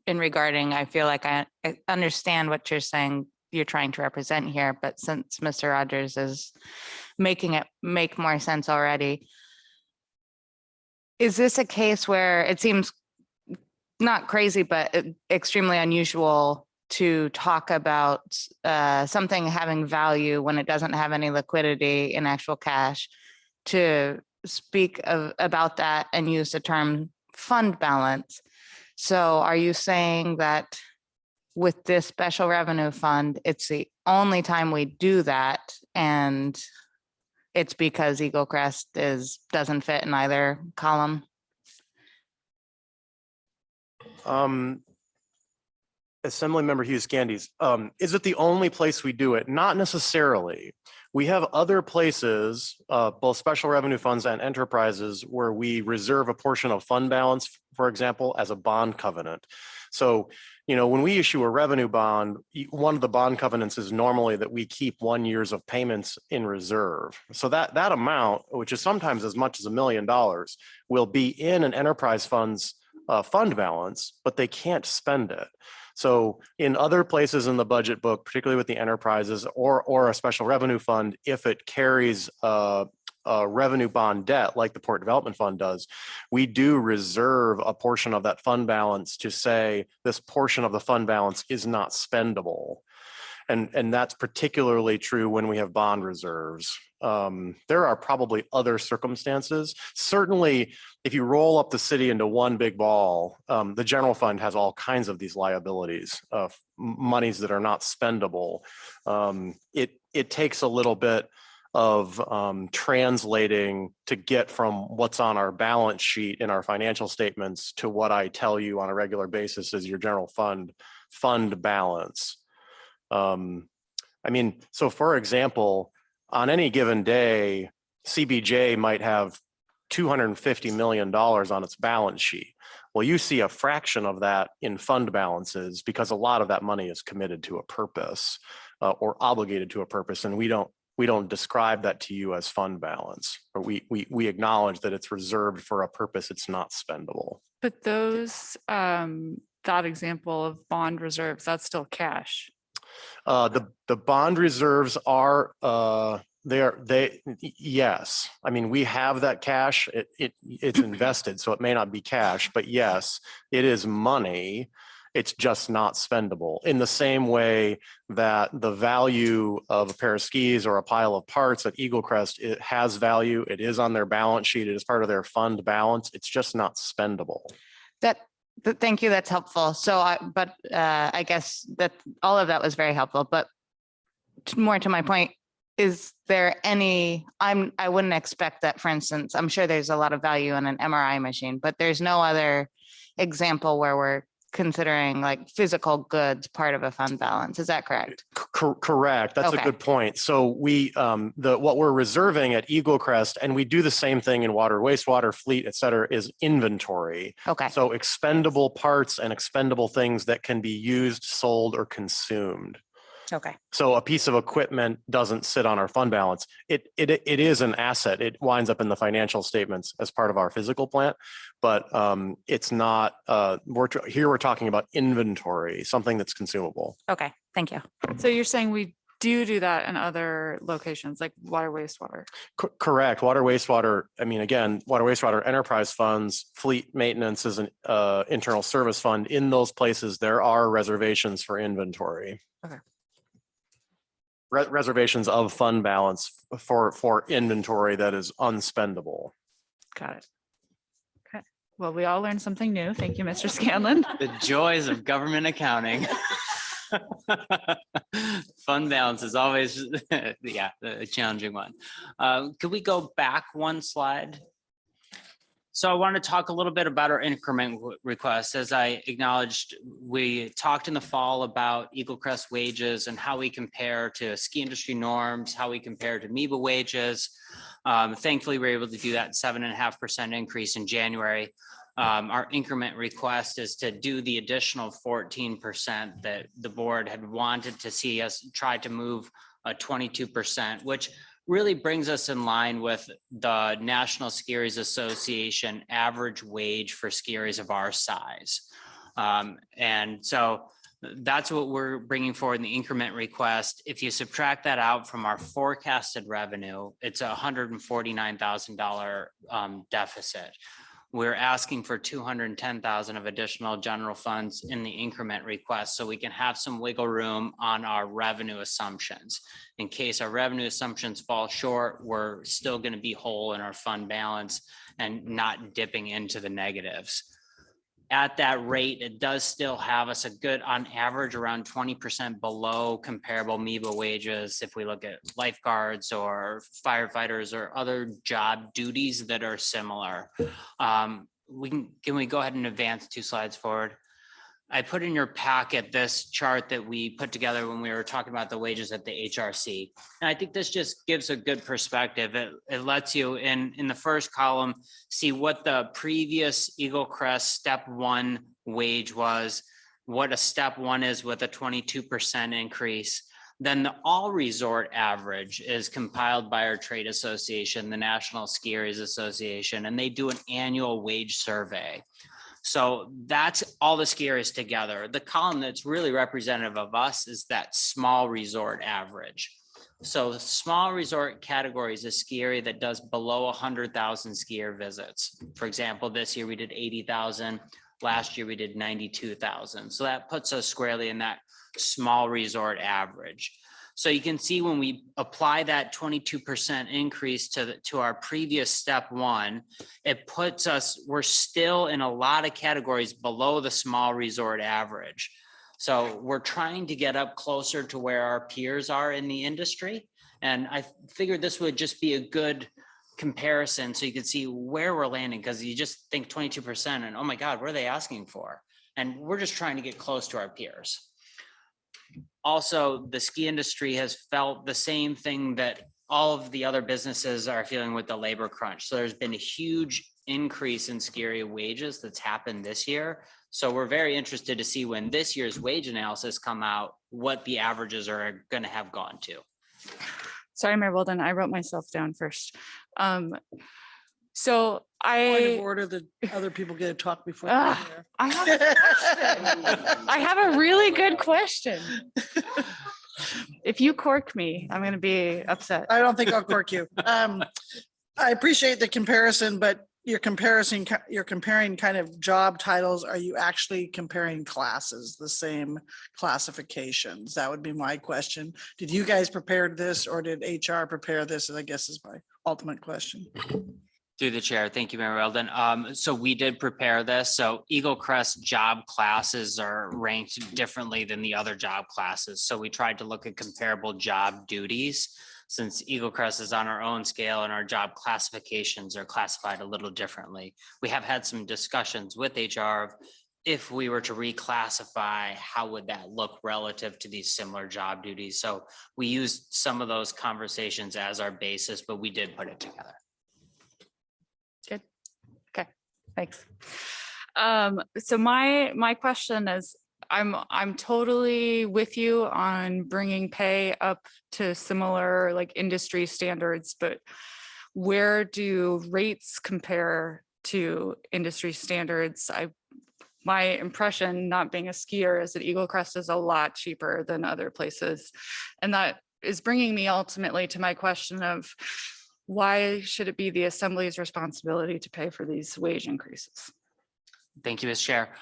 in regarding, I feel like I understand what you're saying, you're trying to represent here, but since Mr. Rogers is making it make more sense already, is this a case where it seems not crazy, but extremely unusual to talk about something having value when it doesn't have any liquidity in actual cash, to speak about that and use the term fund balance? So are you saying that with this special revenue fund, it's the only time we do that, and it's because Eagle Crest doesn't fit in either column? Assemblymember Hughes Candies, is it the only place we do it? Not necessarily. We have other places, both special revenue funds and enterprises, where we reserve a portion of fund balance, for example, as a bond covenant. So, when we issue a revenue bond, one of the bond covenants is normally that we keep 1 year's of payments in reserve. So that amount, which is sometimes as much as $1 million, will be in an enterprise fund's fund balance, but they can't spend it. So in other places in the budget book, particularly with the enterprises or a special revenue fund, if it carries a revenue bond debt like the Port Development Fund does, we do reserve a portion of that fund balance to say this portion of the fund balance is not spendable. And that's particularly true when we have bond reserves. There are probably other circumstances. Certainly, if you roll up the city into one big ball, the general fund has all kinds of these liabilities of monies that are not spendable. It takes a little bit of translating to get from what's on our balance sheet in our financial statements to what I tell you on a regular basis is your general fund balance. So for example, on any given day, CBJ might have $250 million on its balance sheet. Well, you see a fraction of that in fund balances because a lot of that money is committed to a purpose or obligated to a purpose, and we don't describe that to you as fund balance, or we acknowledge that it's reserved for a purpose. It's not spendable. But those, that example of bond reserves, that's still cash. The bond reserves are yes. I mean, we have that cash. It's invested, so it may not be cash, but yes, it is money. It's just not spendable in the same way that the value of a pair of skis or a pile of parts at Eagle Crest, it has value. It is on their balance sheet. It is part of their fund balance. It's just not spendable. Thank you. That's helpful. So, I guess that all of that was very helpful, but more to my point, is there any, I wouldn't expect that, for instance, I'm sure there's a lot of value in an MRI machine, but there's no other example where we're considering like physical goods part of a fund balance. Is that correct? Correct. That's Okay. a good point. So we, what we're reserving at Eagle Crest, and we do the same thing in water, wastewater, fleet, et cetera, is inventory. Okay. So expendable parts and expendable things that can be used, sold, or consumed. Okay. So a piece of equipment doesn't sit on our fund balance. It is an asset. It winds up in the financial statements as part of our physical plant, but it's not. We're talking about inventory, something that's consumable. Okay. Thank you. So you're saying we do that in other locations like water, wastewater? Correct. Water, wastewater. I mean, again, water, wastewater, enterprise funds, fleet maintenance is an internal service fund. In those places, there are reservations for inventory. Okay. Reservations of fund balance for inventory that is unspendable. Got it. Okay. Well, we all learned something new. Thank you, Mr. Scanlon. The joys of government accounting. Fund balance is always, a challenging one. Could we go back one slide? So I want to talk a little bit about our increment request. As I acknowledged, we talked in the fall about Eagle Crest wages and how we compare to ski industry norms, how we compare to MEBA wages. Thankfully, we were able to do that 7.5% increase in January. Our increment request is to do the additional 14% that the board had wanted to see us try to move 22%, which really brings us in line with the National Skiers Association average wage for skiers of our size. And so that's what we're bringing forward in the increment request. If you subtract that out from our forecasted revenue, it's a $149,000 deficit. We're asking for 210,000 of additional general funds in the increment request so we can have some wiggle room on our revenue assumptions. In case our revenue assumptions fall short, we're still going to be whole in our fund balance and not dipping into the negatives. At that rate, it does still have us a good, on average, around 20% below comparable MEBA wages. If we look at lifeguards or firefighters or other job duties that are similar. Can we go ahead and advance 2 slides forward? I put in your packet this chart that we put together when we were talking about the wages at the HRC. And I think this just gives a good perspective. It lets you in the first column, see what the previous Eagle Crest step 1 wage was what a step one is with a 22% increase. Then the all resort average is compiled by our trade association, the National Skiers Association, and they do an annual wage survey. So that's all the skiers together. The column that's really representative of us is that small resort average. So the small resort category is a ski area that does below 100,000 skier visits. For example, this year we did 80,000. Last year we did 92,000. So that puts us squarely in that small resort average. So you can see when we apply that 22% increase to our previous step one, it puts us, we're still in a lot of categories below the small resort average. So we're trying to get up closer to where our peers are in the industry. And I figured this would just be a good comparison so you can see where we're landing, because you just think 22% and oh my God, what are they asking for? And we're just trying to get close to our peers. Also, the ski industry has felt the same thing that all of the other businesses are feeling with the labor crunch. So there's been a huge increase in ski area wages that's happened this year. So we're very interested to see when this year's wage analysis come out, what the averages are going to have gone to. Sorry, Mayor Weldon, I wrote myself down first. So Point of I, order, the other people get to talk before. I have a question. I have a really good question. If you cork me, I'm going to be upset. I don't think I'll cork you. I appreciate the comparison, but you're comparing kind of job titles. Are you actually comparing classes, the same classifications? That would be my question. Did you guys prepare this or did HR prepare this? I guess is my ultimate question. Through the chair. Thank you, Mayor Weldon. So we did prepare this. So Eagle Crest job classes are ranked differently than the other job classes. So we tried to look at comparable job duties, since Eagle Crest is on our own scale and our job classifications are classified a little differently. We have had some discussions with HR of if we were to reclassify, how would that look relative to these similar job duties? So we used some of those conversations as our basis, but we did put it together. Good. Okay, thanks. So my question is, I'm totally with you on bringing pay up to similar like industry standards, but where do rates compare to industry standards? My impression, not being a skier, is that Eagle Crest is a lot cheaper than other places. And that is bringing me ultimately to my question of why should it be the Assembly's responsibility to pay for these wage increases? Thank you, Ms. Chair.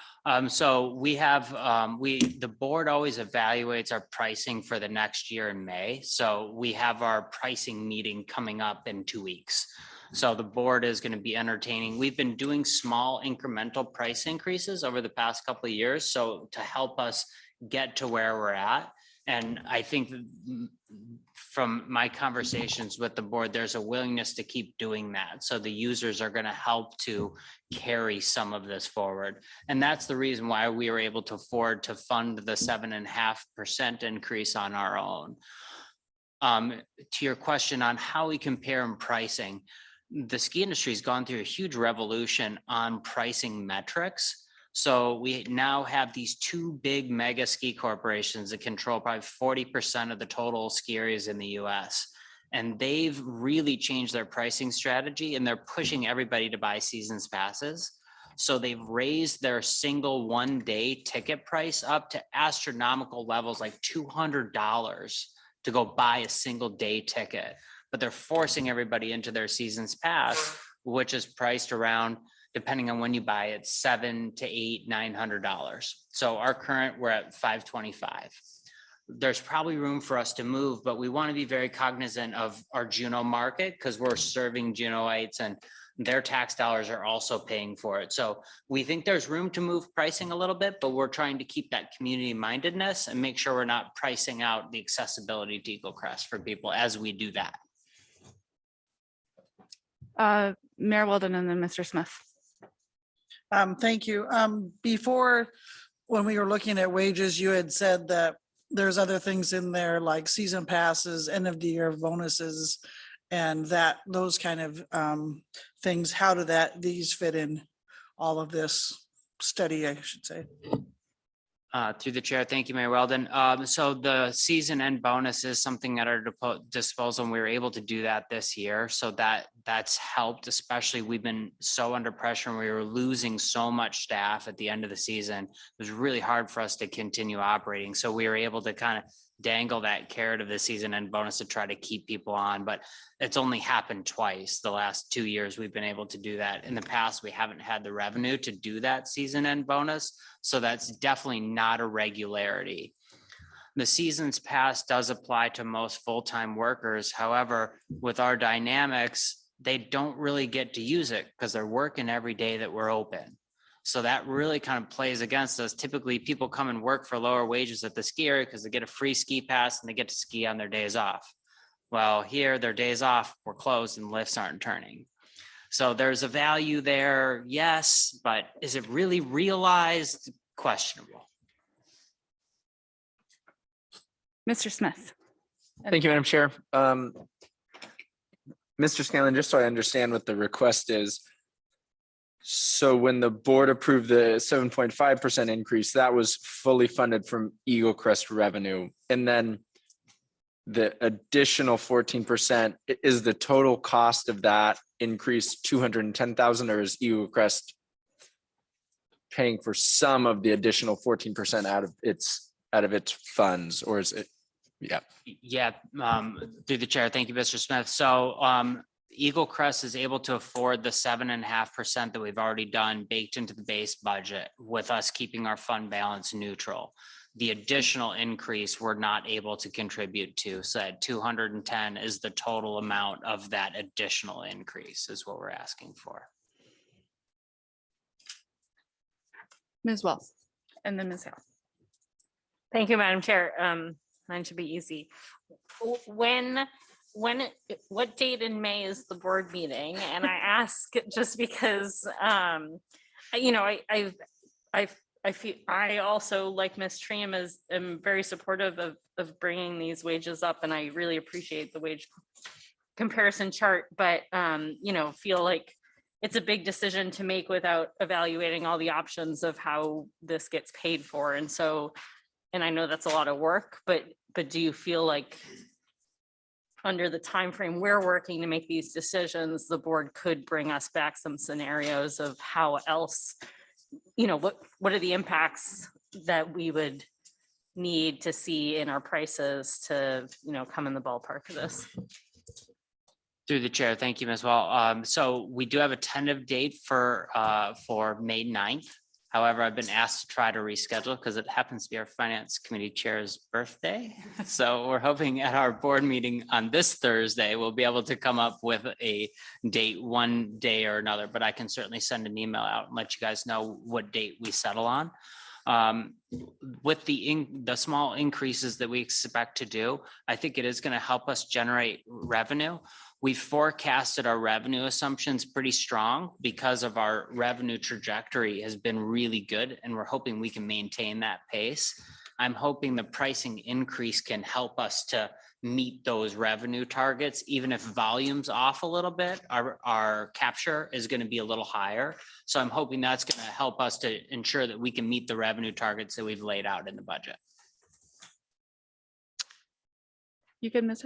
So we have, the board always evaluates our pricing for the next year in May. So we have our pricing meeting coming up in 2 weeks. So the board is going to be entertaining. We've been doing small incremental price increases over the past couple of years. So to help us get to where we're at. And I think from my conversations with the board, there's a willingness to keep doing that. So the users are going to help to carry some of this forward. And that's the reason why we were able to afford to fund the 7.5% increase on our own. To your question on how we compare in pricing, the ski industry has gone through a huge revolution on pricing metrics. So we now have these two big mega ski corporations that control probably 40% of the total ski areas in the US. And they've really changed their pricing strategy and they're pushing everybody to buy seasons passes. So they've raised their single one-day ticket price up to astronomical levels, like $200 to go buy a single day ticket. But they're forcing everybody into their seasons pass, which is priced around, depending on when you buy it, $700 to $900. So our current, we're at $525. There's probably room for us to move, but we want to be very cognizant of our Juneau market because we're serving Juneauites and their tax dollars are also paying for it. So we think there's room to move pricing a little bit, but we're trying to keep that community mindedness and make sure we're not pricing out the accessibility to Eagle Crest for people as we do that. Mayor Weldon and then Mr. Smith. Thank you. Before, when we were looking at wages, you had said that there's other things in there like season passes, end of the year bonuses, and that those kind of things. How do these fit in all of this study, I should say? Through the chair, thank you, Mayor Weldon. So the season end bonus is something at our disposal, and we were able to do that this year. So that's helped, especially we've been so under pressure and we were losing so much staff at the end of the season. It was really hard for us to continue operating. So we were able to kind of dangle that carrot of the season end bonus to try to keep people on, but it's only happened twice. The last 2 years we've been able to do that. In the past, we haven't had the revenue to do that season end bonus. So that's definitely not a regularity. The seasons pass does apply to most full-time workers. However, with our dynamics, they don't really get to use it because they're working every day that we're open. So that really kind of plays against us. Typically, people come and work for lower wages at the ski area because they get a free ski pass and they get to ski on their days off. Well, here, their days off were closed and lifts aren't turning. So there's a value there, yes, but is it really realized? Questionable. Mr. Smith. Thank you, Madam Chair. Mr. Scanlon, just so I understand what the request is. So when the board approved the 7.5% increase, that was fully funded from Eagle Crest revenue. And then the additional 14% is the total cost of that increase 210,000, or is Eagle Crest paying for some of the additional 14% out of its funds, or is it? Yeah. Yeah, through the chair. Thank you, Mr. Smith. So Eagle Crest is able to afford the 7.5% that we've already done baked into the base budget with us keeping our fund balance neutral. The additional increase we're not able to contribute to. So that 210 is the total amount of that additional increase is what we're asking for. Ms. Wells and then Ms. Hale. Thank you, Madam Chair. Mine should be easy. What date in May is the board meeting? And I ask just because, you know, I feel, I also, like Ms. Treem, am very supportive of bringing these wages up, and I really appreciate the wage comparison chart, but, you know, feel like it's a big decision to make without evaluating all the options of how this gets paid for. And so, and I know that's a lot of work, but do you feel like under the time frame we're working to make these decisions, the board could bring us back some scenarios of how else, you know, what are the impacts that we would need to see in our prices to, you know, come in the ballpark of this? Through the chair, thank you, Ms. Well. So we do have a tentative date for May 9th. However, I've been asked to try to reschedule because it happens to be our finance committee chair's birthday. So we're hoping at our board meeting on this Thursday, we'll be able to come up with a date one day or another, but I can certainly send an email out and let you guys know what date we settle on. With the small increases that we expect to do, I think it is going to help us generate revenue. We forecasted our revenue assumptions pretty strong because of our revenue trajectory has been really good, and we're hoping we can maintain that pace. I'm hoping the pricing increase can help us to meet those revenue targets. Even if volume's off a little bit, our capture is going to be a little higher. So I'm hoping that's going to help us to ensure that we can meet the revenue targets that we've laid out in the budget. You good, Ms.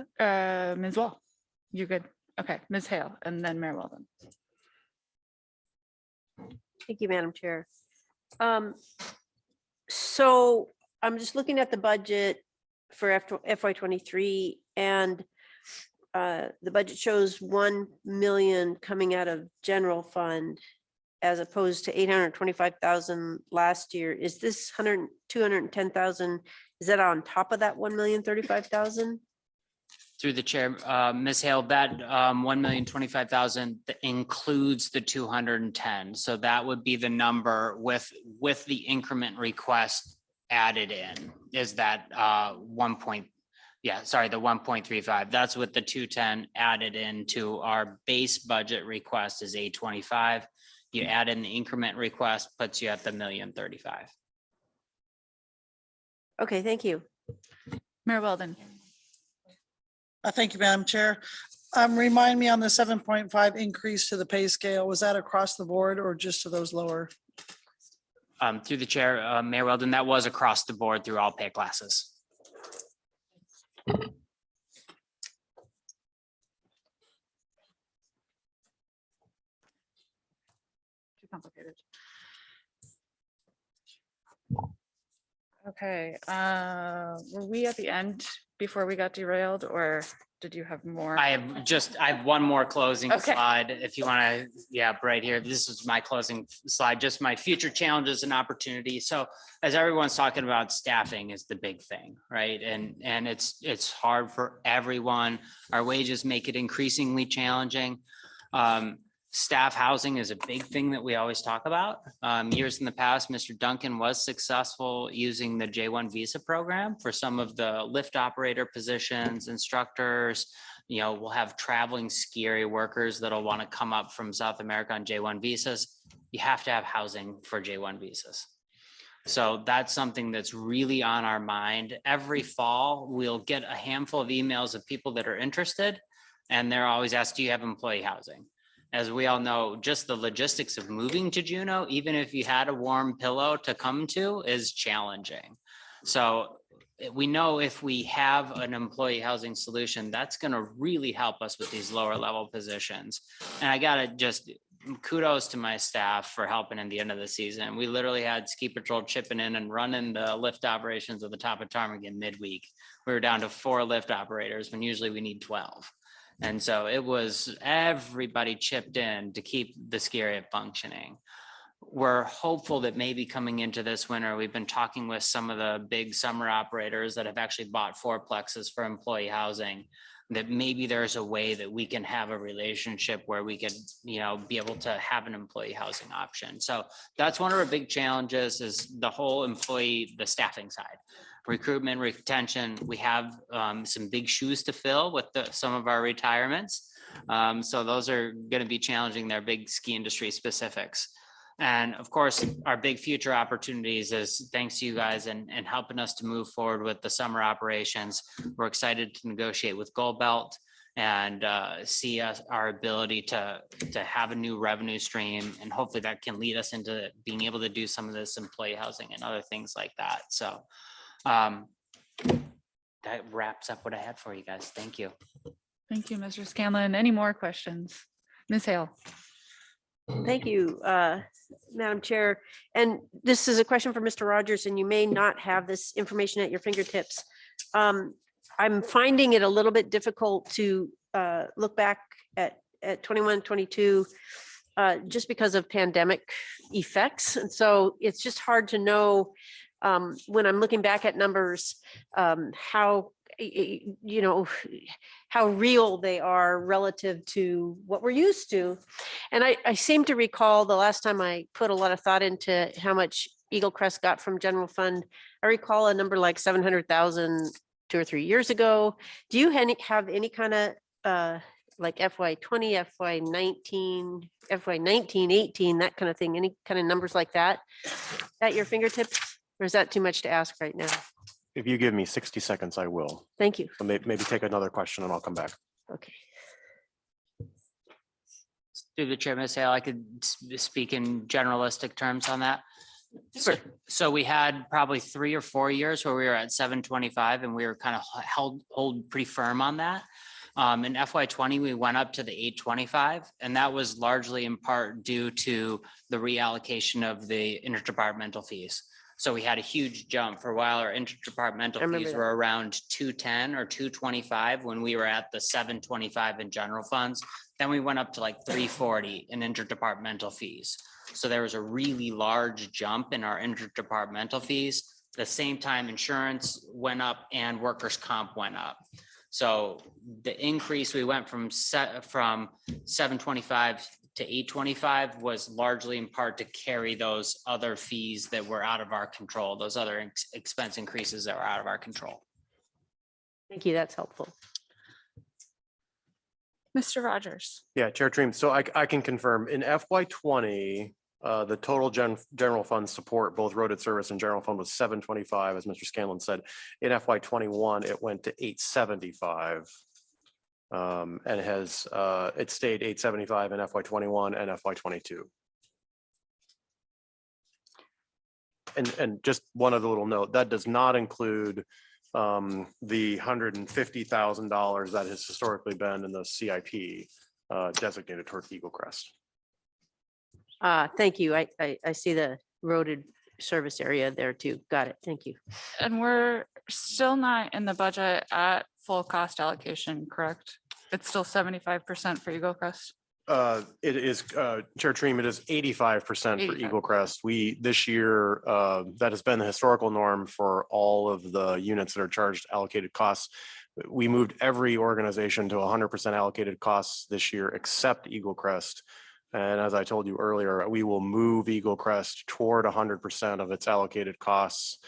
Wall? You're good. Okay, Ms. Hale and then Mayor Weldon. Thank you, Madam Chair. So I'm just looking at the budget for FY23, and the budget shows 1 million coming out of general fund as opposed to 825,000 last year. Is this 210,000? Is that on top of that 1,035,000? Through the chair, Ms. Hale, that 1,025,000 includes the 210. So that would be the number with the increment request added in. Is that the 1.35. That's with the 210 added into our base budget request is 825. You add in the increment request, puts you at the 1,035,000. Okay, thank you. Mayor Weldon. Thank you, Madam Chair. Remind me on the 7.5 increase to the pay scale, was that across the board or just to those lower? Through the chair, Mayor Weldon, that was across the board through all pay classes. Too complicated. Okay, were we at the end before we got derailed, or did you have more? I have one more closing Okay. slide if you want to, yeah, right here. This is my closing slide, just my future challenges and opportunities. So as everyone's talking about, staffing is the big thing, right? And it's hard for everyone. Our wages make it increasingly challenging. Staff housing is a big thing that we always talk about. Years in the past, Mr. Duncan was successful using the J1 visa program for some of the lift operator positions, instructors. You know, we'll have traveling ski area workers that'll want to come up from South America on J1 visas. You have to have housing for J1 visas. So that's something that's really on our mind. Every fall, we'll get a handful of emails of people that are interested, and they're always asked, do you have employee housing? As we all know, just the logistics of moving to Juneau, even if you had a warm pillow to come to, is challenging. So we know if we have an employee housing solution, that's going to really help us with these lower level positions. And I got to just kudos to my staff for helping in the end of the season. We literally had ski patrol chipping in and running the lift operations at the top of Ptarmigan midweek. We were down to 4 lift operators when usually we need 12. And so it was everybody chipped in to keep the ski area functioning. We're hopeful that maybe coming into this winter, we've been talking with some of the big summer operators that have actually bought fourplexes for employee housing, that maybe there's a way that we can have a relationship where we could, you know, be able to have an employee housing option. So that's one of our big challenges, is the whole employee, the staffing side. Recruitment, retention, we have some big shoes to fill with some of our retirements. So those are going to be challenging. They're big ski industry specifics. And of course, our big future opportunities is thanks to you guys and helping us to move forward with the summer operations. We're excited to negotiate with Gold Belt and see our ability to have a new revenue stream. And hopefully that can lead us into being able to do some of this employee housing and other things like that. So that wraps up what I had for you guys. Thank you. Thank you, Mr. Scanlon. Any more questions? Ms. Hale? Thank you, Madam Chair. And this is a question for Mr. Rogers, and you may not have this information at your fingertips. I'm finding it a little bit difficult to look back at 21, 22, just because of pandemic effects. And so it's just hard to know when I'm looking back at numbers, how, you know, how real they are relative to what we're used to. And I seem to recall the last time I put a lot of thought into how much Eagle Crest got from general fund, I recall a number like 700,000 2 or 3 years ago. Do you have any kind of like FY20, FY19, FY19, 18, that kind of thing, any kind of numbers like that at your fingertips? Or is that too much to ask right now? If you give me 60 seconds, I will. Thank you. So maybe take another question and I'll come back. Okay. Through the chair, Ms. Hale, I could speak in generalistic terms on that. So we had probably 3 or 4 years where we were at 725 and we were kind of hold pretty firm on that. In FY20, we went up to the 825, and that was largely in part due to the reallocation of the interdepartmental fees. So we had a huge jump. For a while. Our interdepartmental fees that. were around 210 or 225 when we were at the 725 in general funds. Then we went up to like 340 in interdepartmental fees. So there was a really large jump in our interdepartmental fees. At the same time, insurance went up and workers' comp went up. So the increase, we went from 725 to 825 was largely in part to carry those other fees that were out of our control, those other expense increases that were out of our control. Thank you. That's helpful. Mr. Rogers? Yeah, Chair Dream. So I can confirm in FY20, the total general fund support, both roaded service and general fund, was 725, as Mr. Scanlon said. In FY21, it went to 875. And it stayed 875 in FY21 and FY22. And just one other little note, that does not include the $150,000 that has historically been in the CIP designated toward Eagle Crest. Thank you. I see the roaded service area there too. Got it. Thank you. And we're still not in the budget at full cost allocation, correct? It's still 75% for Eagle Crest. It is, Chair Treem, it is 85% for Eagle Crest. This year, that has been the historical norm for all of the units that are charged allocated costs. We moved every organization to 100% allocated costs this year, except Eagle Crest. And as I told you earlier, we will move Eagle Crest toward 100% of its allocated costs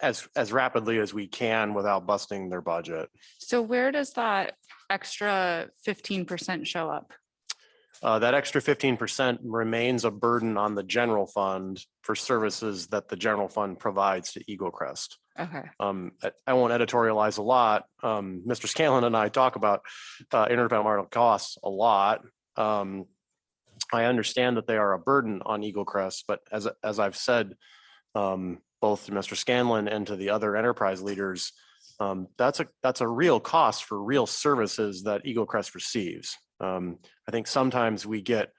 as rapidly as we can without busting their budget. So where does that extra 15% show up? That extra 15% remains a burden on the general fund for services that the general fund provides to Eagle Crest. Okay. I won't editorialize a lot. Mr. Scanlon and I talk about interdepartmental costs a lot. I understand that they are a burden on Eagle Crest, but as I've said, both to Mr. Scanlon and to the other enterprise leaders, that's a real cost for real services that Eagle Crest receives. I think sometimes we get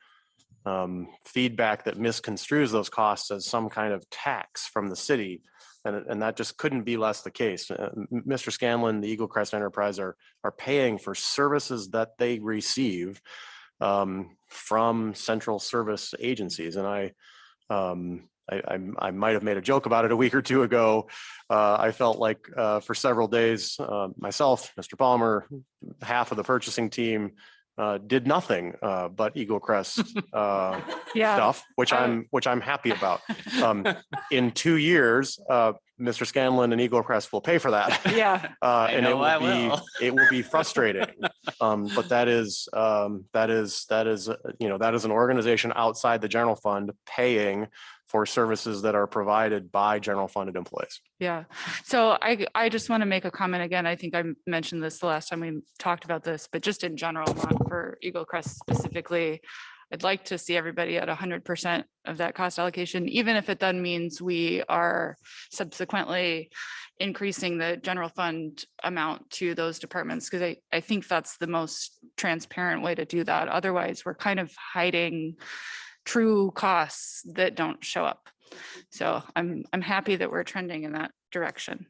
feedback that misconstrues those costs as some kind of tax from the city, and that just couldn't be less the case. Mr. Scanlon, the Eagle Crest Enterprise are paying for services that they receive from central service agencies, and I might have made a joke about it a week or two ago. I felt like for several days, myself, Mr. Palmer, half of the purchasing team did nothing but Eagle Crest stuff, which I'm happy about. In 2 years, Mr. Scanlon and Eagle Crest will pay for that. Yeah. And it will be frustrating. But that is an organization outside the general fund paying for services that are provided by general funded employees. Yeah. So I just want to make a comment again. I think I mentioned this the last time we talked about this, but just in general, not for Eagle Crest specifically, I'd like to see everybody at 100% of that cost allocation, even if it then means we are subsequently increasing the general fund amount to those departments, because I think that's the most transparent way to do that. Otherwise, we're kind of hiding true costs that don't show up. So I'm happy that we're trending in that direction.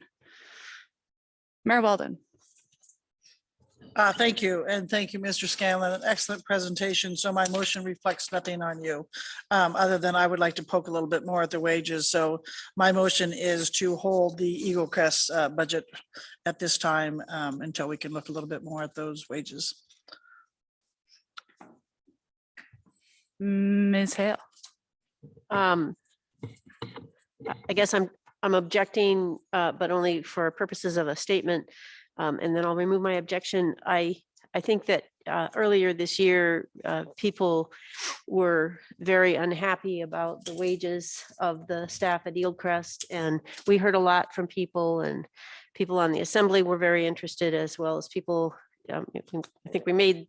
Mayor Weldon. Thank you. And thank you, Mr. Scanlon. An excellent presentation. So my motion reflects nothing on you, other than I would like to poke a little bit more at the wages. So my motion is to hold the Eagle Crest budget at this time until we can look a little bit more at those wages. Ms. Hale. I guess I'm objecting, but only for purposes of a statement. And then I'll remove my objection. I think that earlier this year, people were very unhappy about the wages of the staff at Eagle Crest. And we heard a lot from people, and people on the assembly were very interested, as well as people. I think we made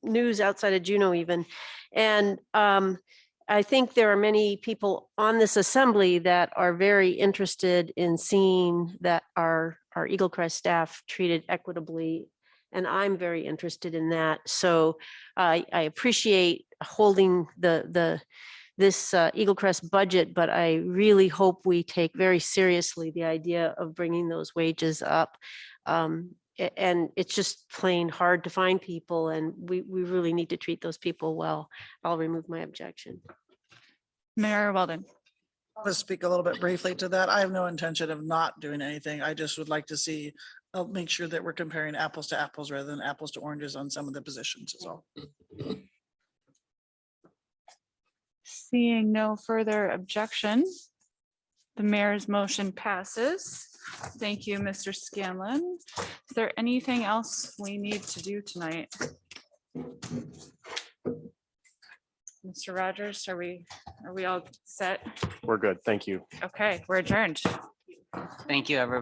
news outside of Juneau even. And I think there are many people on this assembly that are very interested in seeing that our Eagle Crest staff treated equitably. And I'm very interested in that. So I appreciate holding this Eagle Crest budget, but I really hope we take very seriously the idea of bringing those wages up. And it's just plain hard to find people, and we really need to treat those people well. I'll remove my objection. Mayor Weldon. I'll just speak a little bit briefly to that. I have no intention of not doing anything. I just would like to see, I'll make sure that we're comparing apples to apples rather than apples to oranges on some of the positions is all. Seeing no further objection, the mayor's motion passes. Thank you, Mr. Scanlon. Is there anything else we need to do tonight? Mr. Rogers, are we all set? We're good. Thank you. Okay, we're adjourned. Thank you, everybody.